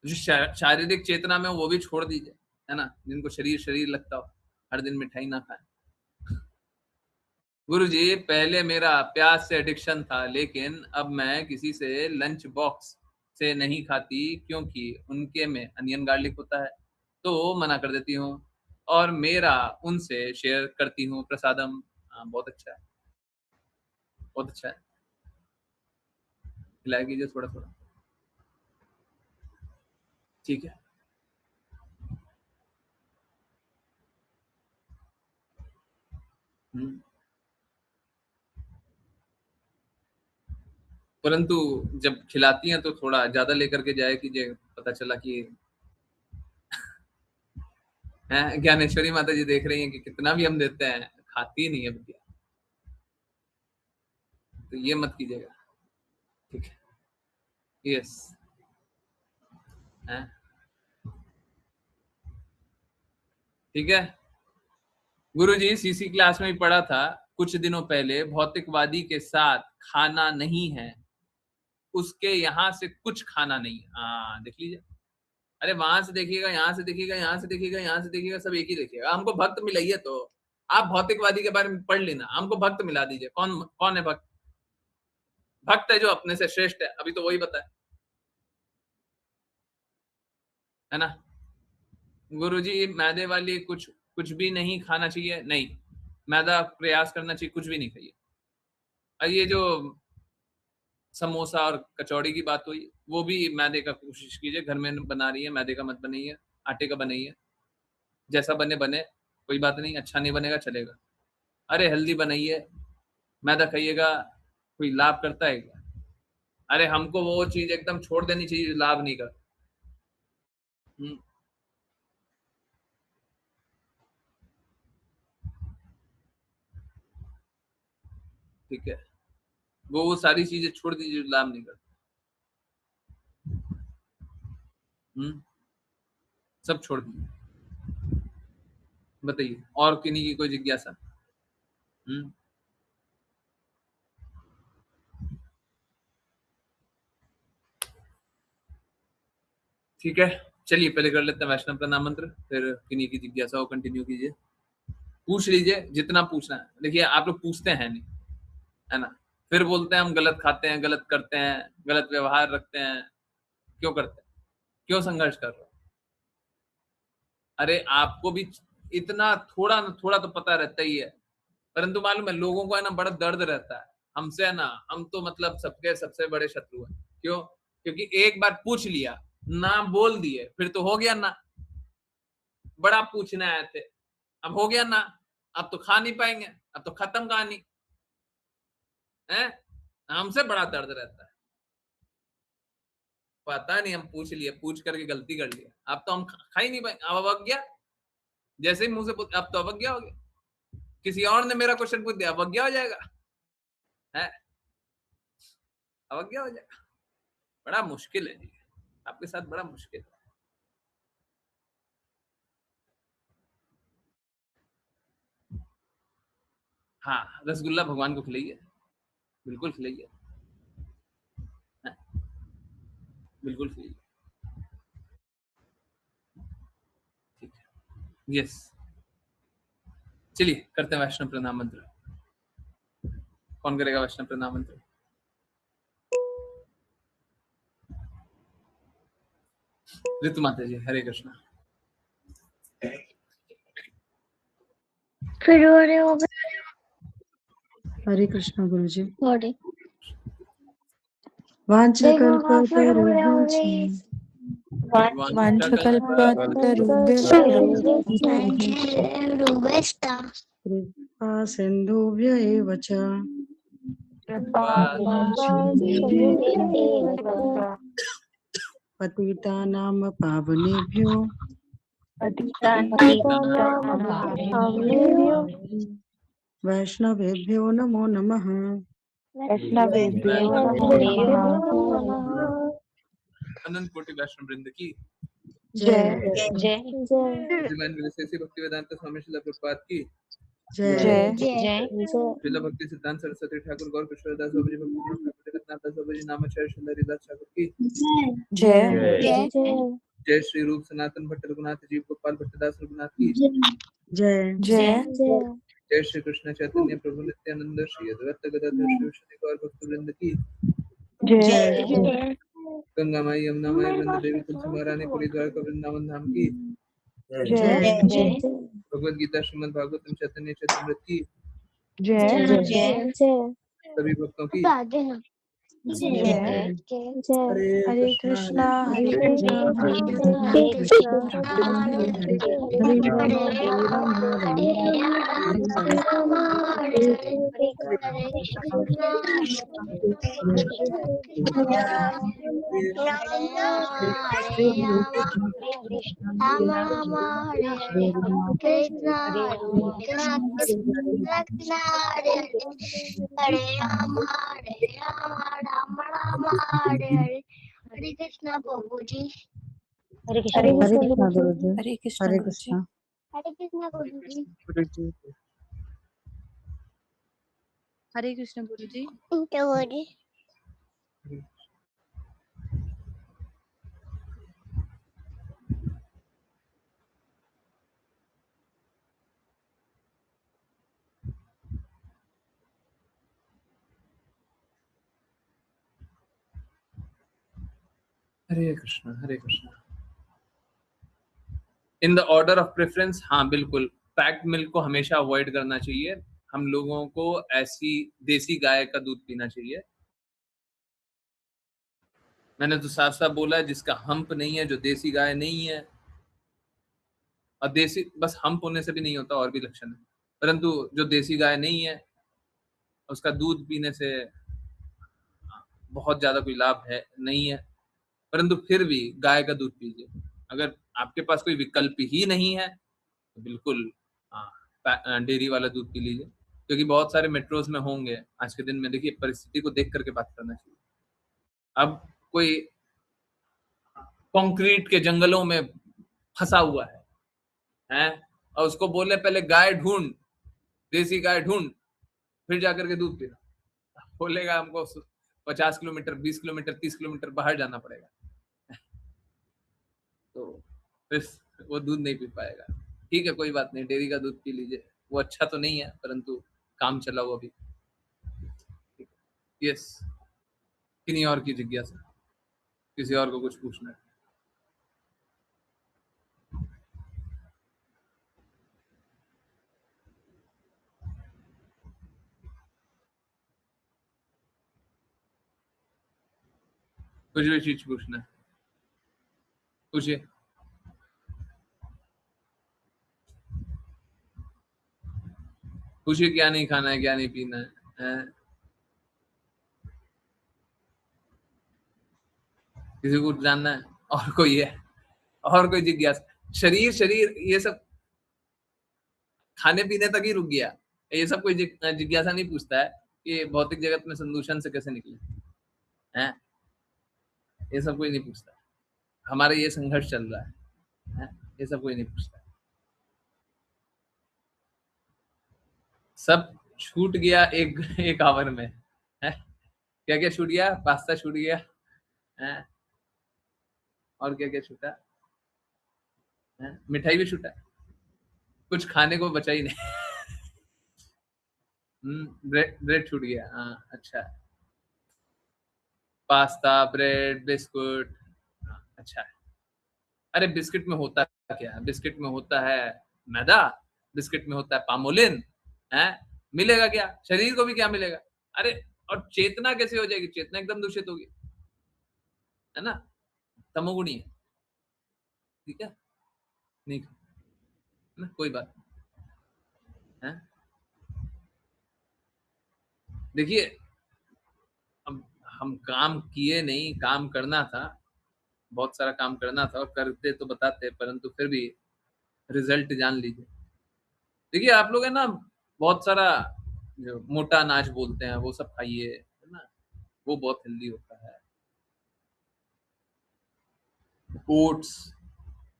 जो शारीरिक चेतना में हो वो भी छोड़ दीजिए, है ना, जिनको शरीर शरीर लगता हो, हर दिन मिठाई ना खाएं। गुरुजी पहले मेरा प्याज से एडिक्शन था, लेकिन अब मैं किसी से लंच बॉक्स से नहीं खाती क्योंकि उनके में अनियन गार्लिक होता है, तो मना कर देती हूँ और मेरा उनसे शेयर करती हूँ प्रसादम। हाँ बहुत अच्छा है, बहुत अच्छा है, खिलाया कीजिए थोड़ा थोड़ा, ठीक है। परंतु जब खिलाती हैं तो थोड़ा ज्यादा लेकर के जाए कि पता चला कि हैं, ज्ञानेश्वरी माता जी देख रही हैं कि कितना भी हम देते हैं खाती नहीं है बिटिया, तो ये मत कीजिएगा, ठीक है? यस, ठीक है। गुरुजी सीसी क्लास में भी पढ़ा था कुछ दिनों पहले, भौतिकवादी के साथ खाना नहीं है, उसके यहाँ से कुछ खाना नहीं है। हाँ देख लीजिए, अरे वहां से देखिएगा, यहाँ से देखिएगा, यहाँ से देखिएगा, यहाँ से देखिएगा, सब एक ही देखिएगा। हमको भक्त मिलाइए, तो आप भौतिकवादी के बारे में पढ़ लेना, हमको भक्त मिला दीजिए। कौन कौन है भक्त? भक्त है जो अपने से श्रेष्ठ है, अभी तो वही बताया है ना। गुरुजी मैदे वाली कुछ भी नहीं खाना चाहिए, नहीं, मैदा प्रयास करना चाहिए, कुछ भी नहीं खाइए। और ये जो समोसा और कचौड़ी की बात हुई, वो भी मैदे का कोशिश कीजिए, घर में बना रही है, मैदे का मत बनाइए, आटे का बनाइए, जैसा बने बने, कोई बात नहीं, अच्छा नहीं बनेगा चलेगा। अरे हेल्दी बनाइए, मैदा खाइएगा, कोई लाभ करता है क्या? अरे हमको वो चीज एकदम छोड़ देनी चाहिए जो लाभ नहीं करता। ठीक है, वो सारी चीजें छोड़ दीजिए जो लाभ नहीं करता। सब छोड़ दीजिए। बताइए, और किन्हीं की कोई जिज्ञासा? ठीक है, चलिए पहले कर लेते हैं वैष्णव प्रणाम मंत्र, फिर किन्हीं की जिज्ञासा हो कंटिन्यू कीजिए, पूछ लीजिए जितना पूछना है। देखिए आप लोग पूछते हैं नहीं, है ना, फिर बोलते हैं हम गलत खाते हैं, गलत करते हैं, गलत व्यवहार रखते हैं। क्यों करते हैं? क्यों संघर्ष कर रहे हो? अरे आपको भी इतना थोड़ा ना थोड़ा तो पता रहता ही है, परंतु मालूम है लोगों को है ना बड़ा दर्द रहता है हमसे, है ना, हम तो मतलब सबके सबसे बड़े शत्रु हैं। क्यों? क्योंकि एक बार पूछ लिया, ना बोल दिए, फिर तो हो गया ना, बड़ा पूछने आए थे, अब हो गया ना, अब तो खा नहीं पाएंगे, अब तो खत्म कहानी है। हमसे बड़ा दर्द रहता है, पता नहीं, हम पूछ लिए, पूछ करके गलती कर लिया, अब तो हम खा ही नहीं पाए, अब अवज्ञा, जैसे ही मुंह से अब तो अवज्ञा हो गया। किसी और ने मेरा क्वेश्चन पूछ दिया, अवज्ञा हो जाएगा, है अवज्ञा हो जाएगा। बड़ा मुश्किल है जी, आपके साथ बड़ा मुश्किल है। हाँ, रसगुल्ला भगवान को खिलाइए, बिल्कुल खिलाइए, बिल्कुल खिलाइए, ठीक है। यस, चलिए करते हैं वैष्णव प्रणाम मंत्र। कौन करेगा वैष्णव प्रणाम मंत्र? ऋतु माता जी, हरे कृष्णा। फिर हो गए। हरे कृष्णा गुरुजी। कृपा सिन्धुभ्य एव च पतितानां पावनेभ्यो वैष्णवेभ्यो नमो नमः। अनंत कोटि वैष्णव वृंद की जय जय डिवाइन ग्रेस भक्तिवेदांत स्वामी श्रील प्रभुपाद की जय श्रील भक्ति सिद्धांत सरस्वती ठाकुर गौर किशोरदास बाबा जी भक्ति रत्नाथ बाबा जी नामाचार्य श्रील हरिदास ठाकुर की जय जय श्री रूप सनातन भट्ट रघुनाथ जीव गोपाल भट्टदास रघुनाथ की जय जय श्री कृष्ण चैतन्य प्रभु नित्यानंद श्री अद्वैत गदाधर शिवशक्ति गौर भक्त वृंद की जय गंगा माई यमुना माई वृंद देवी तुलसी महारानी पुरी द्वारका वृंदावन धाम की जय भगवद गीता श्रीमद् भागवतम चैतन्य चैतन्य की जय सभी भक्तों की हरे कृष्णा हरे कृष्णा हरे कृष्णा हरे राम हरे राम हरे कृष्णा प्रभु जी। हरे कृष्णा गुरु जी। हरे कृष्ण हरे गुरु जी। कृष्णा। हरे कृष्णा प्रभु ji. Hare Krishna guru ji. Prabhu ji. Hare Krishna Hare Krishna. In the order of preference, हाँ बिल्कुल, पैक्ड मिल्क को हमेशा अवॉइड करना चाहिए। हम लोगों को ऐसी देसी गाय का दूध पीना चाहिए। मैंने तो साफ साफ बोला है, जिसका हम्प नहीं है, जो देसी गाय नहीं है, और देसी बस हम्प होने से भी नहीं होता, और भी लक्षण है, परंतु जो देसी गाय नहीं है उसका दूध पीने से बहुत ज्यादा कोई लाभ है नहीं है, परंतु फिर भी गाय का दूध पीजिए। अगर आपके पास कोई विकल्प ही नहीं है तो बिल्कुल डेयरी वाला दूध पी लीजिए, क्योंकि बहुत सारे मेट्रोज में होंगे आज के दिन में। देखिए, परिस्थिति को देख करके बात करना चाहिए। अब कोई कंक्रीट के जंगलों में फंसा हुआ है और उसको बोले पहले गाय ढूंढ, देसी गाय ढूंढ, फिर जाकर के दूध पीना, बोलेगा हमको 50 किलोमीटर, 20 किलोमीटर, 30 किलोमीटर बाहर जाना पड़ेगा, तो फिर वो दूध नहीं पी पाएगा। ठीक है, कोई बात नहीं, डेयरी का दूध पी लीजिए। वो अच्छा तो नहीं है, परंतु काम चला वो भी। यस, किन्हीं और की जिज्ञासा, किसी और को कुछ पूछना है? कुछ भी चीज पूछना है, पूछिए। पूछिए, क्या नहीं खाना है, क्या नहीं पीना है? किसी को जानना है? और कोई है? और कोई जिज्ञासा? शरीर शरीर ये सब खाने पीने तक ही रुक गया, ये सब कोई जिज्ञासा नहीं पूछता है कि भौतिक जगत में संदूषण से कैसे निकले हैं, ये सब कोई नहीं पूछता। हमारा ये संघर्ष चल रहा है, ये सब कोई नहीं पूछता। सब छूट गया एक आवर में है? क्या क्या छूट गया? पास्ता छूट गया है? और क्या क्या छूटा है? मिठाई भी छूटा, कुछ खाने को बचा ही नहीं। ब्रेड छूट गया, हाँ अच्छा। पास्ता, ब्रेड, बिस्कुट, हाँ अच्छा है। अरे बिस्किट में होता क्या? बिस्किट में होता है मैदा, बिस्किट में होता है पामोलिन, है? मिलेगा क्या शरीर को भी? क्या मिलेगा? अरे और चेतना कैसे हो जाएगी? चेतना एकदम दूषित होगी, है ना? तमोगुणी है, ठीक है, नहीं ना, कोई बात है। देखिए, अब हम काम किए नहीं, काम करना था, बहुत सारा काम करना था, और करते तो बताते, परंतु फिर भी रिजल्ट जान लीजिए। देखिए, आप लोग है ना, बहुत सारा जो मोटा अनाज बोलते हैं वो सब खाइए, है ना, वो बहुत हेल्दी होता है। ओट्स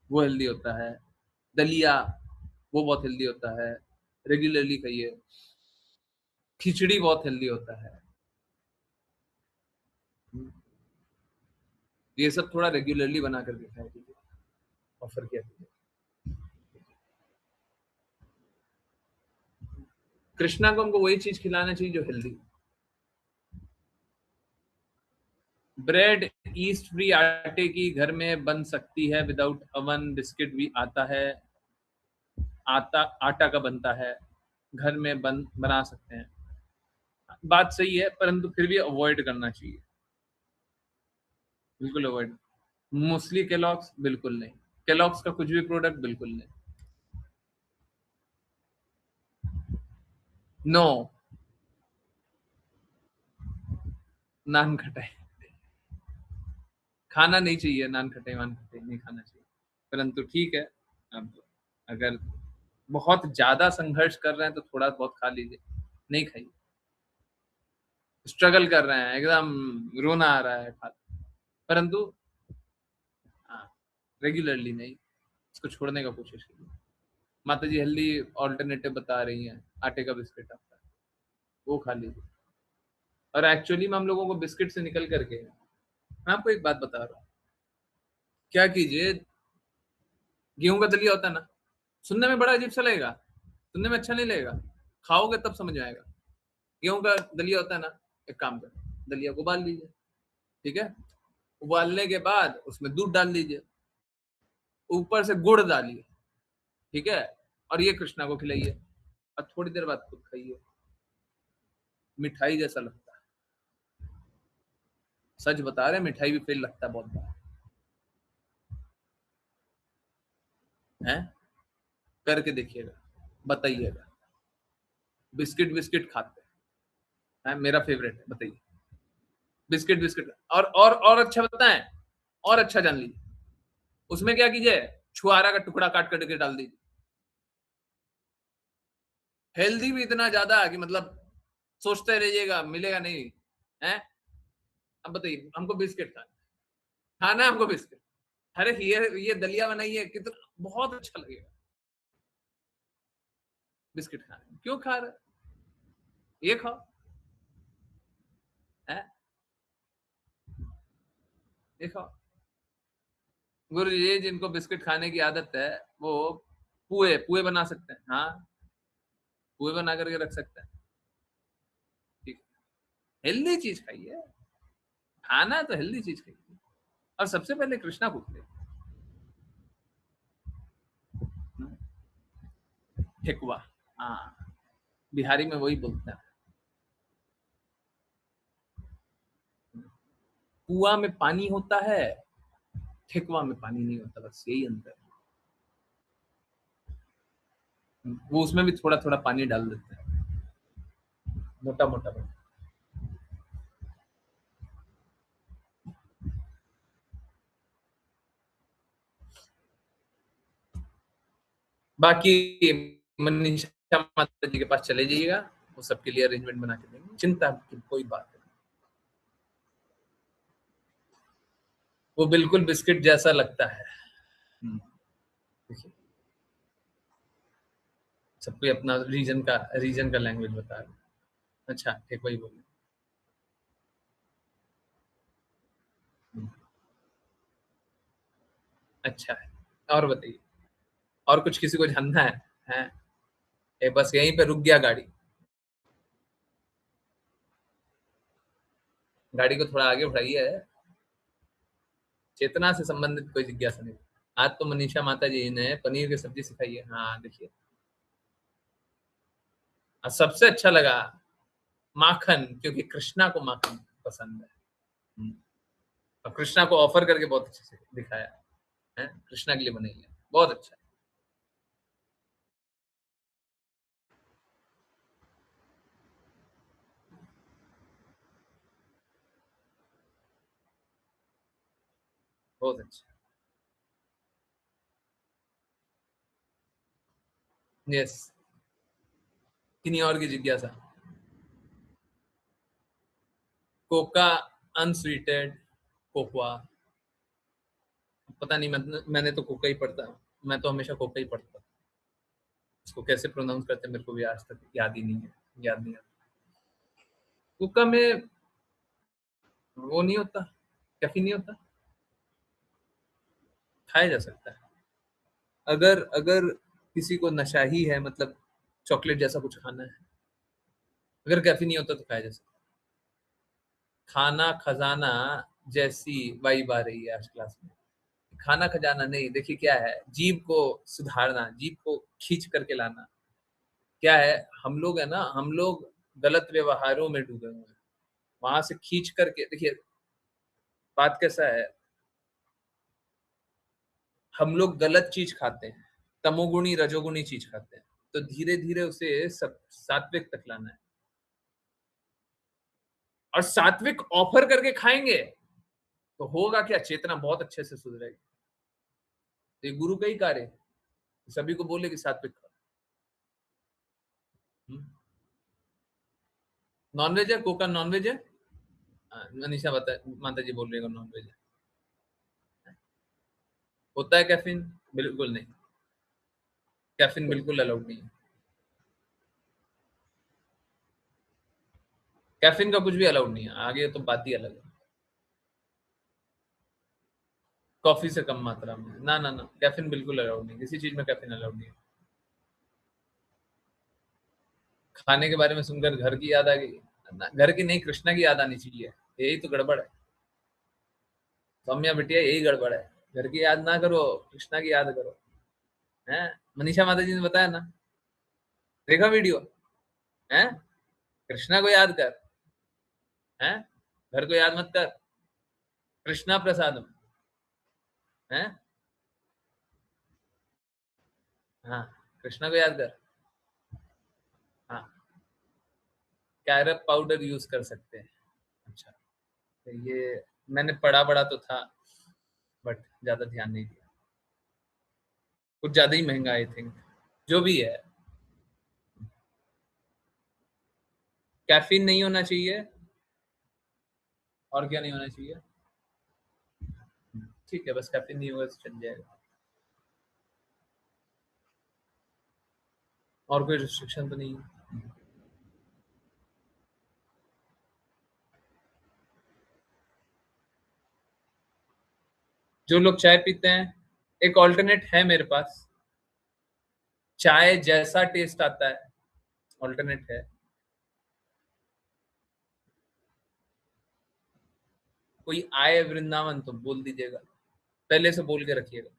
वो हेल्दी होता है, दलिया वो बहुत हेल्दी होता है, रेगुलरली खाइए। खिचड़ी बहुत हेल्दी होता है, ये सब थोड़ा रेगुलरली बना करके खाया कीजिए, ऑफर किया कीजिए। कृष्णा को हमको वही चीज खिलाना चाहिए जो हेल्दी। ब्रेड ईस्ट फ्री आटे की घर में बन सकती है विदाउट अवन। बिस्किट भी आता है, आटा का बनता है, घर में बना सकते हैं, बात सही है, परंतु फिर भी अवॉइड करना चाहिए, बिल्कुल अवॉइड। मूसली केलॉग्स बिल्कुल नहीं, केलॉग्स का कुछ भी प्रोडक्ट बिल्कुल नहीं, नो नान खटाई खाना नहीं चाहिए, नान खटाई वान खटाई नहीं खाना चाहिए, परंतु ठीक है, अब अगर बहुत ज्यादा संघर्ष कर रहे हैं तो थोड़ा बहुत खा लीजिए, नहीं खाइए। स्ट्रगल कर रहे हैं, एकदम रोना आ रहा है खा, परंतु हाँ, रेगुलरली नहीं, इसको छोड़ने का कोशिश कीजिए। माता जी हेल्दी ऑल्टरनेटिव बता रही हैं, आटे का बिस्किट आता है, वो खा लीजिए। और एक्चुअली में हम लोगों को बिस्किट से निकल करके, मैं आपको एक बात बता रहा हूँ, क्या कीजिए, गेहूं का दलिया होता है ना, सुनने में बड़ा अजीब सा लगेगा, सुनने में अच्छा नहीं लगेगा, खाओगे तब समझ में आएगा। गेहूं का दलिया होता है ना, एक काम कर, दलिया को उबाल लीजिए, ठीक है, उबालने के बाद उसमें दूध डाल दीजिए, ऊपर से गुड़ डालिए, ठीक है, और ये कृष्णा को खिलाइए, और थोड़ी देर बाद खुद खाइए, मिठाई जैसा लगता है, सच बता रहे, मिठाई भी फेल लगता है बहुत बार है। करके देखिएगा, बताइएगा। बिस्किट बिस्किट खाते हैं, मेरा फेवरेट है, बताइए। बिस्किट बिस्किट और अच्छा बताएं, और अच्छा जान लीजिए, उसमें क्या कीजिए, छुआरा का टुकड़ा काट करके डाल दीजिए। हेल्दी भी इतना ज्यादा कि मतलब सोचते रहिएगा मिलेगा नहीं है। अब बताइए, हमको बिस्किट खाना है, हमको बिस्किट, अरे ये दलिया बनाइए, कितना बहुत अच्छा लगेगा। बिस्किट खाना क्यों खा रहे, ये खाओ है, ये खाओ। गुरु जी जिनको बिस्किट खाने की आदत है वो पुए पुए बना सकते हैं, हाँ, पुए बना करके रख सकते हैं, ठीक है, हेल्दी चीज खाइए, खाना है तो हेल्दी चीज खाइए, और सबसे पहले कृष्णा को खिलाइए। ठेकुआ, हाँ, बिहारी में वही बोलते हैं। कुआ में पानी होता है, ठेकुआ में पानी नहीं होता, बस यही अंतर है। वो उसमें भी थोड़ा थोड़ा पानी डाल देते हैं, मोटा मोटा मोटा। बाकी मनीषा माता जी के पास चले जाइएगा, वो सबके लिए अरेंजमेंट बना के देंगे, चिंता की कोई बात नहीं। वो बिल्कुल बिस्किट जैसा लगता है। देखिए, सबको अपना रीजन का लैंग्वेज बता रहे। अच्छा, ठीक, वही बोलिए। अच्छा है, और बताइए, और कुछ किसी को जानना है, हैं? बस यहीं पे रुक गया गाड़ी, गाड़ी को थोड़ा आगे उठाइए, चेतना से संबंधित कोई जिज्ञासा नहीं। आज तो मनीषा माता जी ने पनीर की सब्जी सिखाई है, हाँ देखिए, और सबसे अच्छा लगा माखन, क्योंकि कृष्णा को माखन पसंद है। और कृष्णा को ऑफर करके बहुत अच्छे से दिखाया है, कृष्णा के लिए बनाई है, बहुत अच्छा। बहुत अच्छा, यस। किन्हीं और की जिज्ञासा, कोका अनस्वीटेड कोकोआ, पता नहीं, मैंने तो कोका ही पढ़ता, मैं तो हमेशा कोका ही पढ़ता, इसको कैसे प्रोनाउंस करते हैं मेरे को भी आज तक याद ही नहीं है, याद नहीं आता। कोका में वो नहीं होता, कैफीन नहीं होता, खाया जा सकता है। अगर अगर किसी को नशा ही है, मतलब चॉकलेट जैसा कुछ खाना है, अगर कैफीन नहीं होता तो खाया जा सकता है। खाना खजाना जैसी वाइब आ रही है आज क्लास में, खाना खजाना नहीं, देखिए क्या है, जीभ को सुधारना, जीभ को खींच करके लाना, क्या है, हम लोग है ना, हम लोग गलत व्यवहारों में डूबे हुए हैं, वहां से खींच करके देखिए, बात कैसा है, हम लोग गलत चीज खाते हैं, तमोगुणी रजोगुणी चीज खाते हैं, तो धीरे धीरे उसे सब सात्विक तक लाना है। और सात्विक ऑफर करके खाएंगे तो होगा क्या, चेतना बहुत अच्छे से सुधरेगी। तो ये गुरु का ही कार्य है, सभी को बोले कि सात्विक खाओ। नॉनवेज है, कोका नॉनवेज है। मनीषा बता, माता जी बोल रही है नॉनवेज है। होता है कैफीन? बिल्कुल नहीं, कैफीन बिल्कुल अलाउड नहीं है। कैफीन का कुछ भी अलाउड नहीं है, आगे तो बात ही अलग है। कॉफी से कम मात्रा में, ना ना ना, कैफीन बिल्कुल अलाउड नहीं, किसी चीज में कैफीन अलाउड नहीं है। खाने के बारे में सुनकर घर की याद आ गई? घर की नहीं, कृष्णा की याद आनी चाहिए, यही तो गड़बड़ है। सौम्या बिटिया, यही गड़बड़ है, घर की याद ना करो, कृष्णा की याद करो। हैं, मनीषा माता जी ने बताया ना, देखा वीडियो? हैं, कृष्णा को याद कर, हैं, घर को याद मत कर। कृष्णा प्रसादम, हैं, हाँ, कृष्णा को याद कर। हाँ, कैरप पाउडर यूज कर सकते हैं। अच्छा, तो ये मैंने पढ़ा तो था, बट ज्यादा ध्यान नहीं दिया, कुछ ज्यादा ही महंगा आई थिंक, जो भी है। कैफीन नहीं होना चाहिए, और क्या नहीं होना चाहिए? ठीक है, बस कैफीन नहीं होगा तो चल जाएगा, और कोई रिस्ट्रिक्शन तो नहीं है। जो लोग चाय पीते हैं, एक ऑल्टरनेट है मेरे पास, चाय जैसा टेस्ट आता है, ऑल्टरनेट है। कोई आए वृंदावन तो बोल दीजिएगा, पहले से बोल के रखिएगा।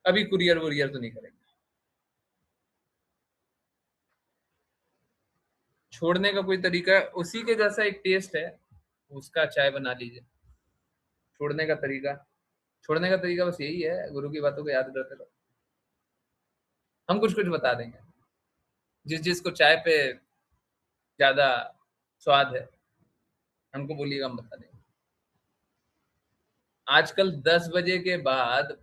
अभी कुरियर वुरियर तो नहीं करेंगे। छोड़ने का कोई तरीका, उसी के जैसा एक टेस्ट है, उसका चाय बना लीजिए। छोड़ने का तरीका, छोड़ने का तरीका बस यही है, गुरु की बातों को याद करते रहो। हम कुछ कुछ बता देंगे, जिस जिसको चाय पे ज्यादा स्वाद है हमको बोलिएगा, हम बता देंगे। आजकल 10 बजे के बाद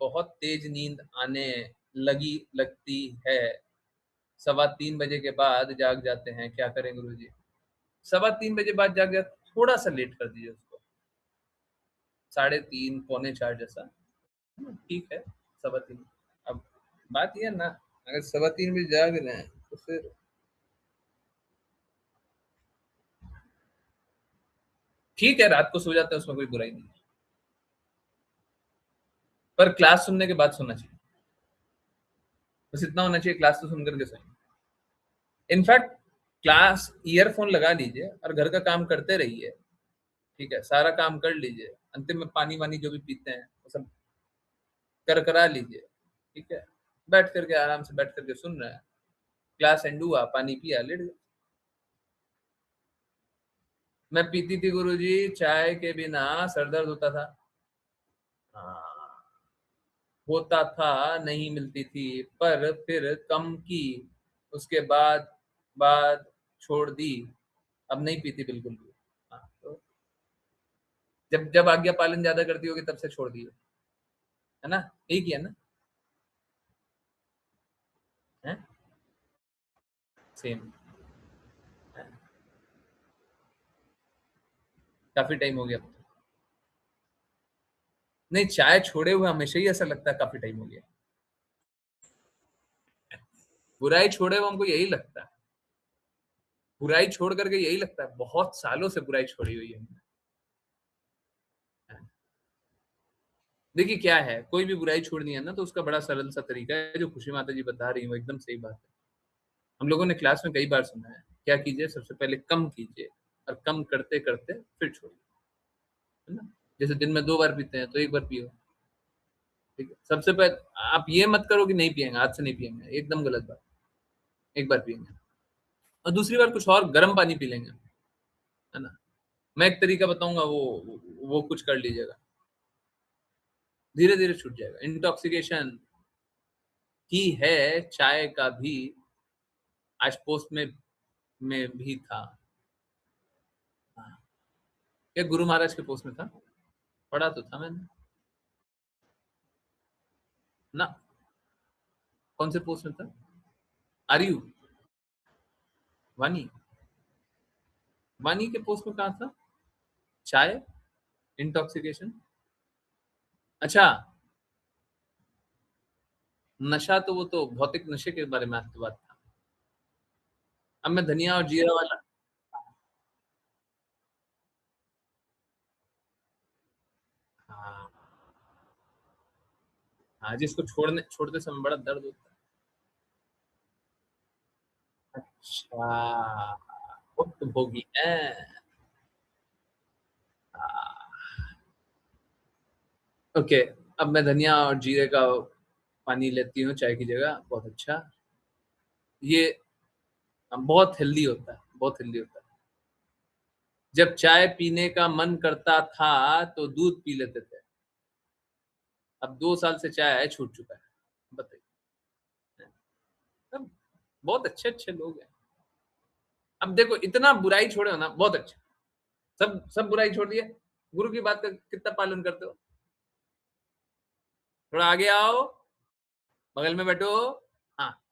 बहुत तेज नींद आने लगती है। 2:15 बजे के बाद जाग जाते हैं, क्या करें गुरुजी? 3:15 बजे बाद जाग जाते, थोड़ा सा लेट कर दीजिए उसको, 3:30 3:45 जैसा, ठीक है 3:15। अब बात यह है ना, अगर 3:15 बजे जाग रहे हैं तो फिर ठीक है, रात को सो जाते हैं, उसमें कोई बुराई नहीं है, पर क्लास सुनने के बाद सोना चाहिए। बस इतना होना चाहिए, क्लास तो सुनकर के सोएंगे। इनफैक्ट क्लास ईयरफोन लगा लीजिए और घर का काम करते रहिए, ठीक है, सारा काम कर लीजिए, अंतिम में पानी वानी जो भी पीते हैं वो सब कर करा लीजिए, ठीक है, बैठ करके आराम से बैठ करके सुन रहे हैं, क्लास एंड हुआ, पानी पिया, लेट गए। मैं पीती थी गुरुजी, चाय के बिना सर दर्द होता था। हाँ, होता था, नहीं मिलती थी, पर फिर कम की, उसके बाद छोड़ दी, अब नहीं पीती बिल्कुल भी। हाँ, तो जब जब आज्ञा पालन ज्यादा करती होगी तब से छोड़ दी है ना, यही किया ना, है सेम, काफी टाइम हो गया। नहीं, चाय छोड़े हुए हमेशा ही ऐसा लगता है काफी टाइम हो गया, बुराई छोड़े हुए हमको यही लगता है, बुराई छोड़ करके यही लगता है, बहुत सालों से बुराई छोड़ी हुई है हमने। देखिए क्या है, कोई भी बुराई छोड़नी है ना तो उसका बड़ा सरल सा तरीका है, जो खुशी माता जी बता रही है वो एकदम सही बात है। हम लोगों ने क्लास में कई बार सुना है, क्या कीजिए, सबसे पहले कम कीजिए, और कम करते करते फिर छोड़िए, है ना। जैसे दिन में 2 बार पीते हैं तो 1 बार पियो, ठीक है। सबसे पहले आप ये मत करो कि नहीं पियेंगे, आज से नहीं पियेंगे, एकदम गलत बात। 1 बार पियेंगे और दूसरी बार कुछ और गर्म पानी पी लेंगे, है ना। मैं एक तरीका बताऊंगा, वो कुछ कर लीजिएगा, धीरे धीरे छूट जाएगा। इंटॉक्सिकेशन की है, चाय का भी आज पोस्ट में भी था। हाँ, ये गुरु महाराज के पोस्ट में था, पढ़ा तो था मैंने ना। कौन से पोस्ट में था? आर्यू वानी वानी के पोस्ट में कहा था चाय इंटॉक्सिकेशन। अच्छा, नशा तो वो तो भौतिक नशे के बारे में आपकी बात था। अब मैं धनिया और जीरा वाला हाँ हाँ, जिसको छोड़ते समय बड़ा दर्द होता है। अच्छा, भुक्त भोगी है। ओके, अब मैं धनिया और जीरे का पानी लेती हूँ चाय की जगह। बहुत अच्छा, ये बहुत हेल्दी होता है, बहुत हेल्दी होता है। जब चाय पीने का मन करता था तो दूध पी लेते थे, अब 2 साल से चाय छूट चुका है। बताइए, अब बहुत अच्छे लोग हैं। अब देखो, इतना बुराई छोड़े हो ना, बहुत अच्छा। सब बुराई छोड़ दिया, गुरु की बात का कितना पालन करते हो? थोड़ा आगे आओ, बगल में बैठो। हाँ,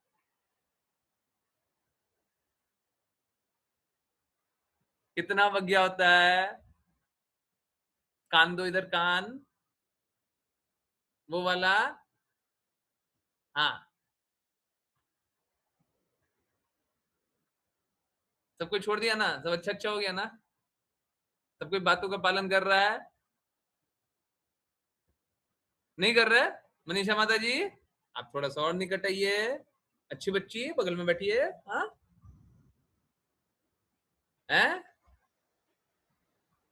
कितना अवज्ञा होता है। कान दो इधर, कान वो वाला। हाँ, सब कुछ छोड़ दिया ना, सब अच्छा हो गया ना, सब कोई बातों का पालन कर रहा है? नहीं कर रहे? मनीषा माता जी, आप थोड़ा सा और निकट आइए, अच्छी बच्ची बगल में बैठिए। हाँ, हैं?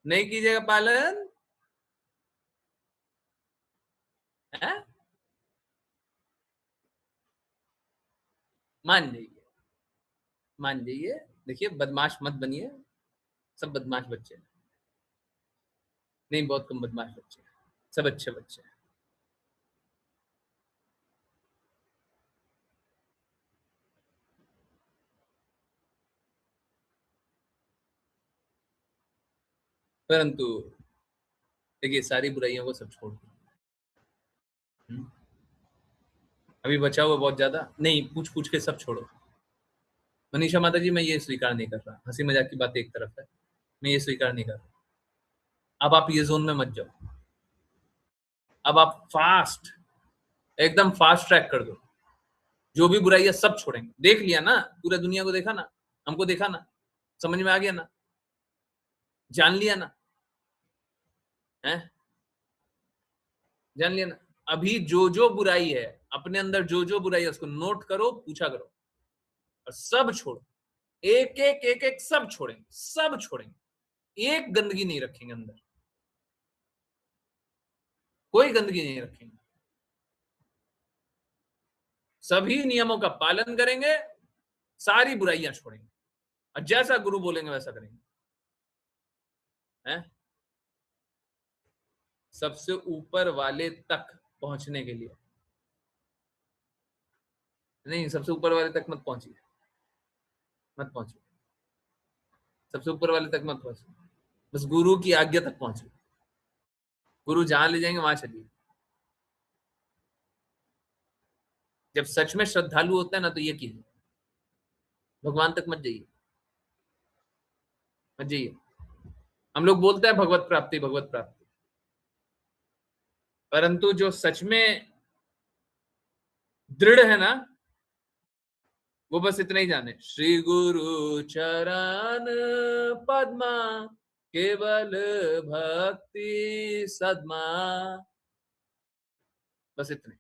नहीं कीजिएगा पालन? हैं? मान जाइए, मान जाइए। देखिए, बदमाश मत बनिए, सब बदमाश बच्चे हैं। नहीं, बहुत कम बदमाश बच्चे हैं, सब अच्छे बच्चे हैं। परंतु देखिए, सारी बुराइयों को सब छोड़ दो। अभी बचा हुआ बहुत ज्यादा नहीं, पूछ के सब छोड़ो। मनीषा माता जी, मैं ये स्वीकार नहीं कर रहा, हंसी मजाक की बात एक तरफ है, मैं ये स्वीकार नहीं कर रहा। अब आप ये जोन में मत जाओ, अब आप फास्ट, एकदम फास्ट ट्रैक कर दो। जो भी बुराई है सब छोड़ेंगे। देख लिया ना, पूरा दुनिया को देखा ना, हमको देखा ना, समझ में आ गया ना, जान लिया ना, है जान लिया ना। अभी जो बुराई है अपने अंदर, जो बुराई है उसको नोट करो, पूछा करो, और सब छोड़ो। एक सब छोड़ेंगे, सब छोड़ेंगे, एक गंदगी नहीं रखेंगे अंदर, कोई गंदगी नहीं रखेंगे। सभी नियमों का पालन करेंगे, सारी बुराइयां छोड़ेंगे, और जैसा गुरु बोलेंगे वैसा करेंगे। हैं? सबसे ऊपर वाले तक पहुंचने के लिए नहीं, सबसे ऊपर वाले तक मत पहुंचिए, मत पहुंचिए, सबसे ऊपर वाले तक मत पहुंचिए, बस गुरु की आज्ञा तक पहुंचिए। गुरु जहां ले जाएंगे वहां चलिए। जब सच में श्रद्धालु होता है ना, तो ये कीजिए, भगवान तक मत जाइए, मत जाइए। हम लोग बोलते हैं भगवत प्राप्ति, भगवत प्राप्ति, परंतु जो सच में दृढ़ है ना, वो बस इतना ही जाने, श्री गुरु चरण पद्मा केवल भक्ति सदमा, बस इतने,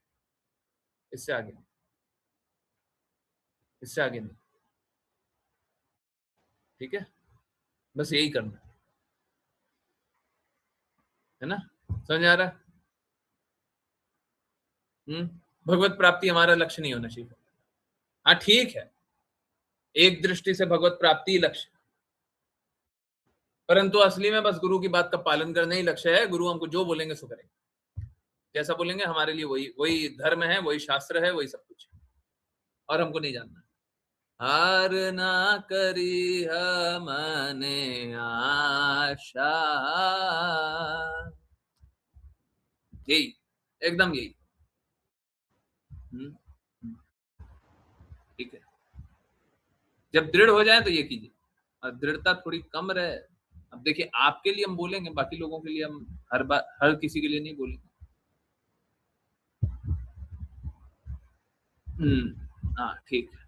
इससे आगे नहीं, इससे आगे नहीं। ठीक है, बस यही करना है ना, समझ आ रहा? भगवत प्राप्ति हमारा लक्ष्य नहीं होना चाहिए। हाँ ठीक है, एक दृष्टि से भगवत प्राप्ति ही लक्ष्य, परंतु असली में बस गुरु की बात का पालन करना ही लक्ष्य है। गुरु हमको जो बोलेंगे सो करेंगे, जैसा बोलेंगे हमारे लिए वही धर्म है, वही शास्त्र है, वही सब कुछ है। और हमको नहीं जानना। हार ना करी हमने आशा, यही, एकदम यही। ठीक है, जब दृढ़ हो जाए तो ये कीजिए, और दृढ़ता थोड़ी कम रहे। अब देखिए, आपके लिए हम बोलेंगे, बाकी लोगों के लिए हम हर बार हर किसी के लिए नहीं बोलेंगे। हाँ ठीक है,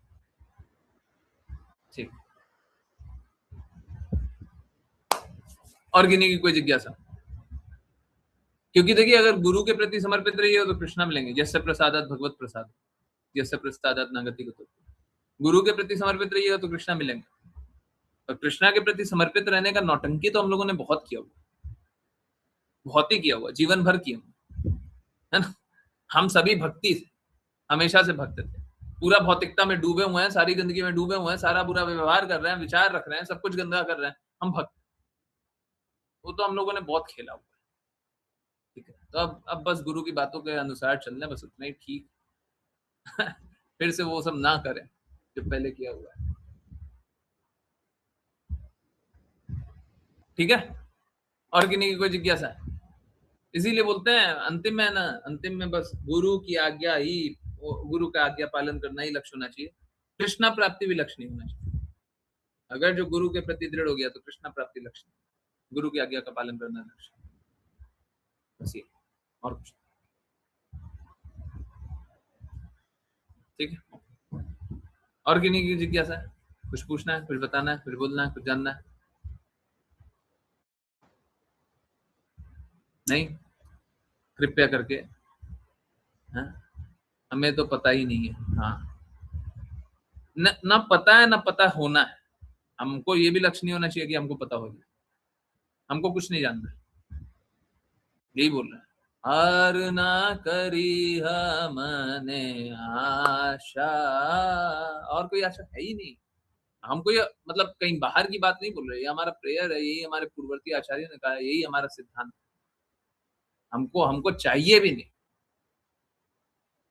ठीक। और किन्हीं की कोई जिज्ञासा? क्योंकि देखिए, अगर गुरु के प्रति समर्पित रहिए तो कृष्णा मिलेंगे। यस्य प्रसादात भगवत प्रसाद, यस्य प्रसादात न गति गतो। गुरु के प्रति समर्पित रहिएगा तो कृष्णा मिलेंगे। और कृष्णा के प्रति समर्पित रहने का नौटंकी तो हम लोगों ने बहुत किया हुआ, बहुत ही किया हुआ, जीवन भर किया हुआ, है ना। हम सभी भक्ति से, हमेशा से भक्त थे, पूरा भौतिकता में डूबे हुए हैं, सारी जिंदगी में डूबे हुए हैं, सारा बुरा व्यवहार कर रहे हैं, विचार रख रहे हैं, सब कुछ गंदा कर रहे हैं, हम भक्त। वो तो हम लोगों ने बहुत खेला हुआ है। ठीक है, तो अब बस गुरु की बातों के अनुसार चलना, बस उतना ही ठीक। फिर से वो सब ना करें जो पहले किया हुआ है। ठीक है, और किन्हीं की कोई जिज्ञासा है? इसीलिए बोलते हैं अंतिम में ना, अंतिम में बस गुरु की आज्ञा ही, गुरु का आज्ञा पालन करना ही लक्ष्य होना चाहिए। कृष्णा प्राप्ति भी लक्ष्य नहीं होना चाहिए। अगर जो गुरु के प्रति दृढ़ हो गया तो कृष्णा प्राप्ति लक्ष्य, गुरु की आज्ञा का पालन करना लक्ष्य, बस ये, और कुछ। ठीक है, और किन्हीं की जिज्ञासा है? कुछ पूछना है, कुछ बताना है, कुछ बोलना है, कुछ जानना है? नहीं, कृपया करके। हाँ, हमें तो पता ही नहीं है। हाँ, न पता है, न पता होना है। हमको ये भी लक्ष्य नहीं होना चाहिए कि हमको पता हो जाए। हमको कुछ नहीं जानना है, यही बोल रहे हैं। हार ना करी हमने आशा, और कोई आशा है ही नहीं। हमको ये मतलब कहीं बाहर की बात नहीं बोल रहे, ये हमारा प्रेयर है, यही हमारे पूर्ववर्ती आचार्य ने कहा है, यही हमारा सिद्धांत। हमको चाहिए भी नहीं।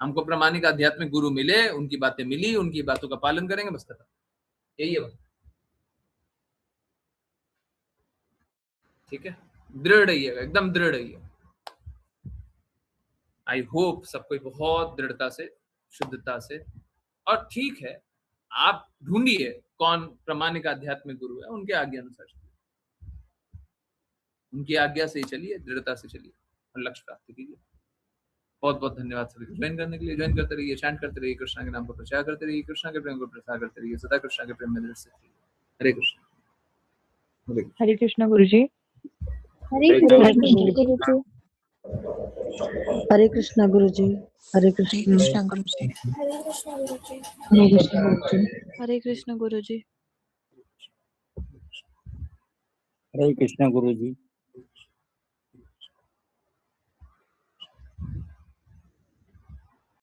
हमको प्रामाणिक आध्यात्मिक गुरु मिले, उनकी बातें मिली, उनकी बातों का पालन करेंगे, बस खत्म, यही है बात। ठीक है, दृढ़ रहिएगा, एकदम दृढ़ रहिएगा। आई होप सब कोई बहुत दृढ़ता से, शुद्धता से, और ठीक है, आप ढूंढिए कौन प्रामाणिक आध्यात्मिक गुरु है, उनके आज्ञा अनुसार चलिए, उनकी आज्ञा से ही चलिए, दृढ़ता से चलिए और लक्ष्य प्राप्त कीजिए। बहुत बहुत धन्यवाद सभी को ज्वाइन करने के लिए। ज्वाइन करते रहिए, चैंट करते रहिए, कृष्णा के नाम को प्रचार करते रहिए, कृष्णा के प्रेम को प्रसार करते रहिए, सदा कृष्णा के प्रेम में दृढ़ स्थित रहिए। हरे कृष्ण। हरे कृष्ण गुरुजी। हरे कृष्ण। हरे कृष्णा गुरुजी। हरे कृष्णा गुरुजी। हरे कृष्ण गुरुजी। हरे कृष्णा गुरुजी। हरे कृष्णा गुरुजी।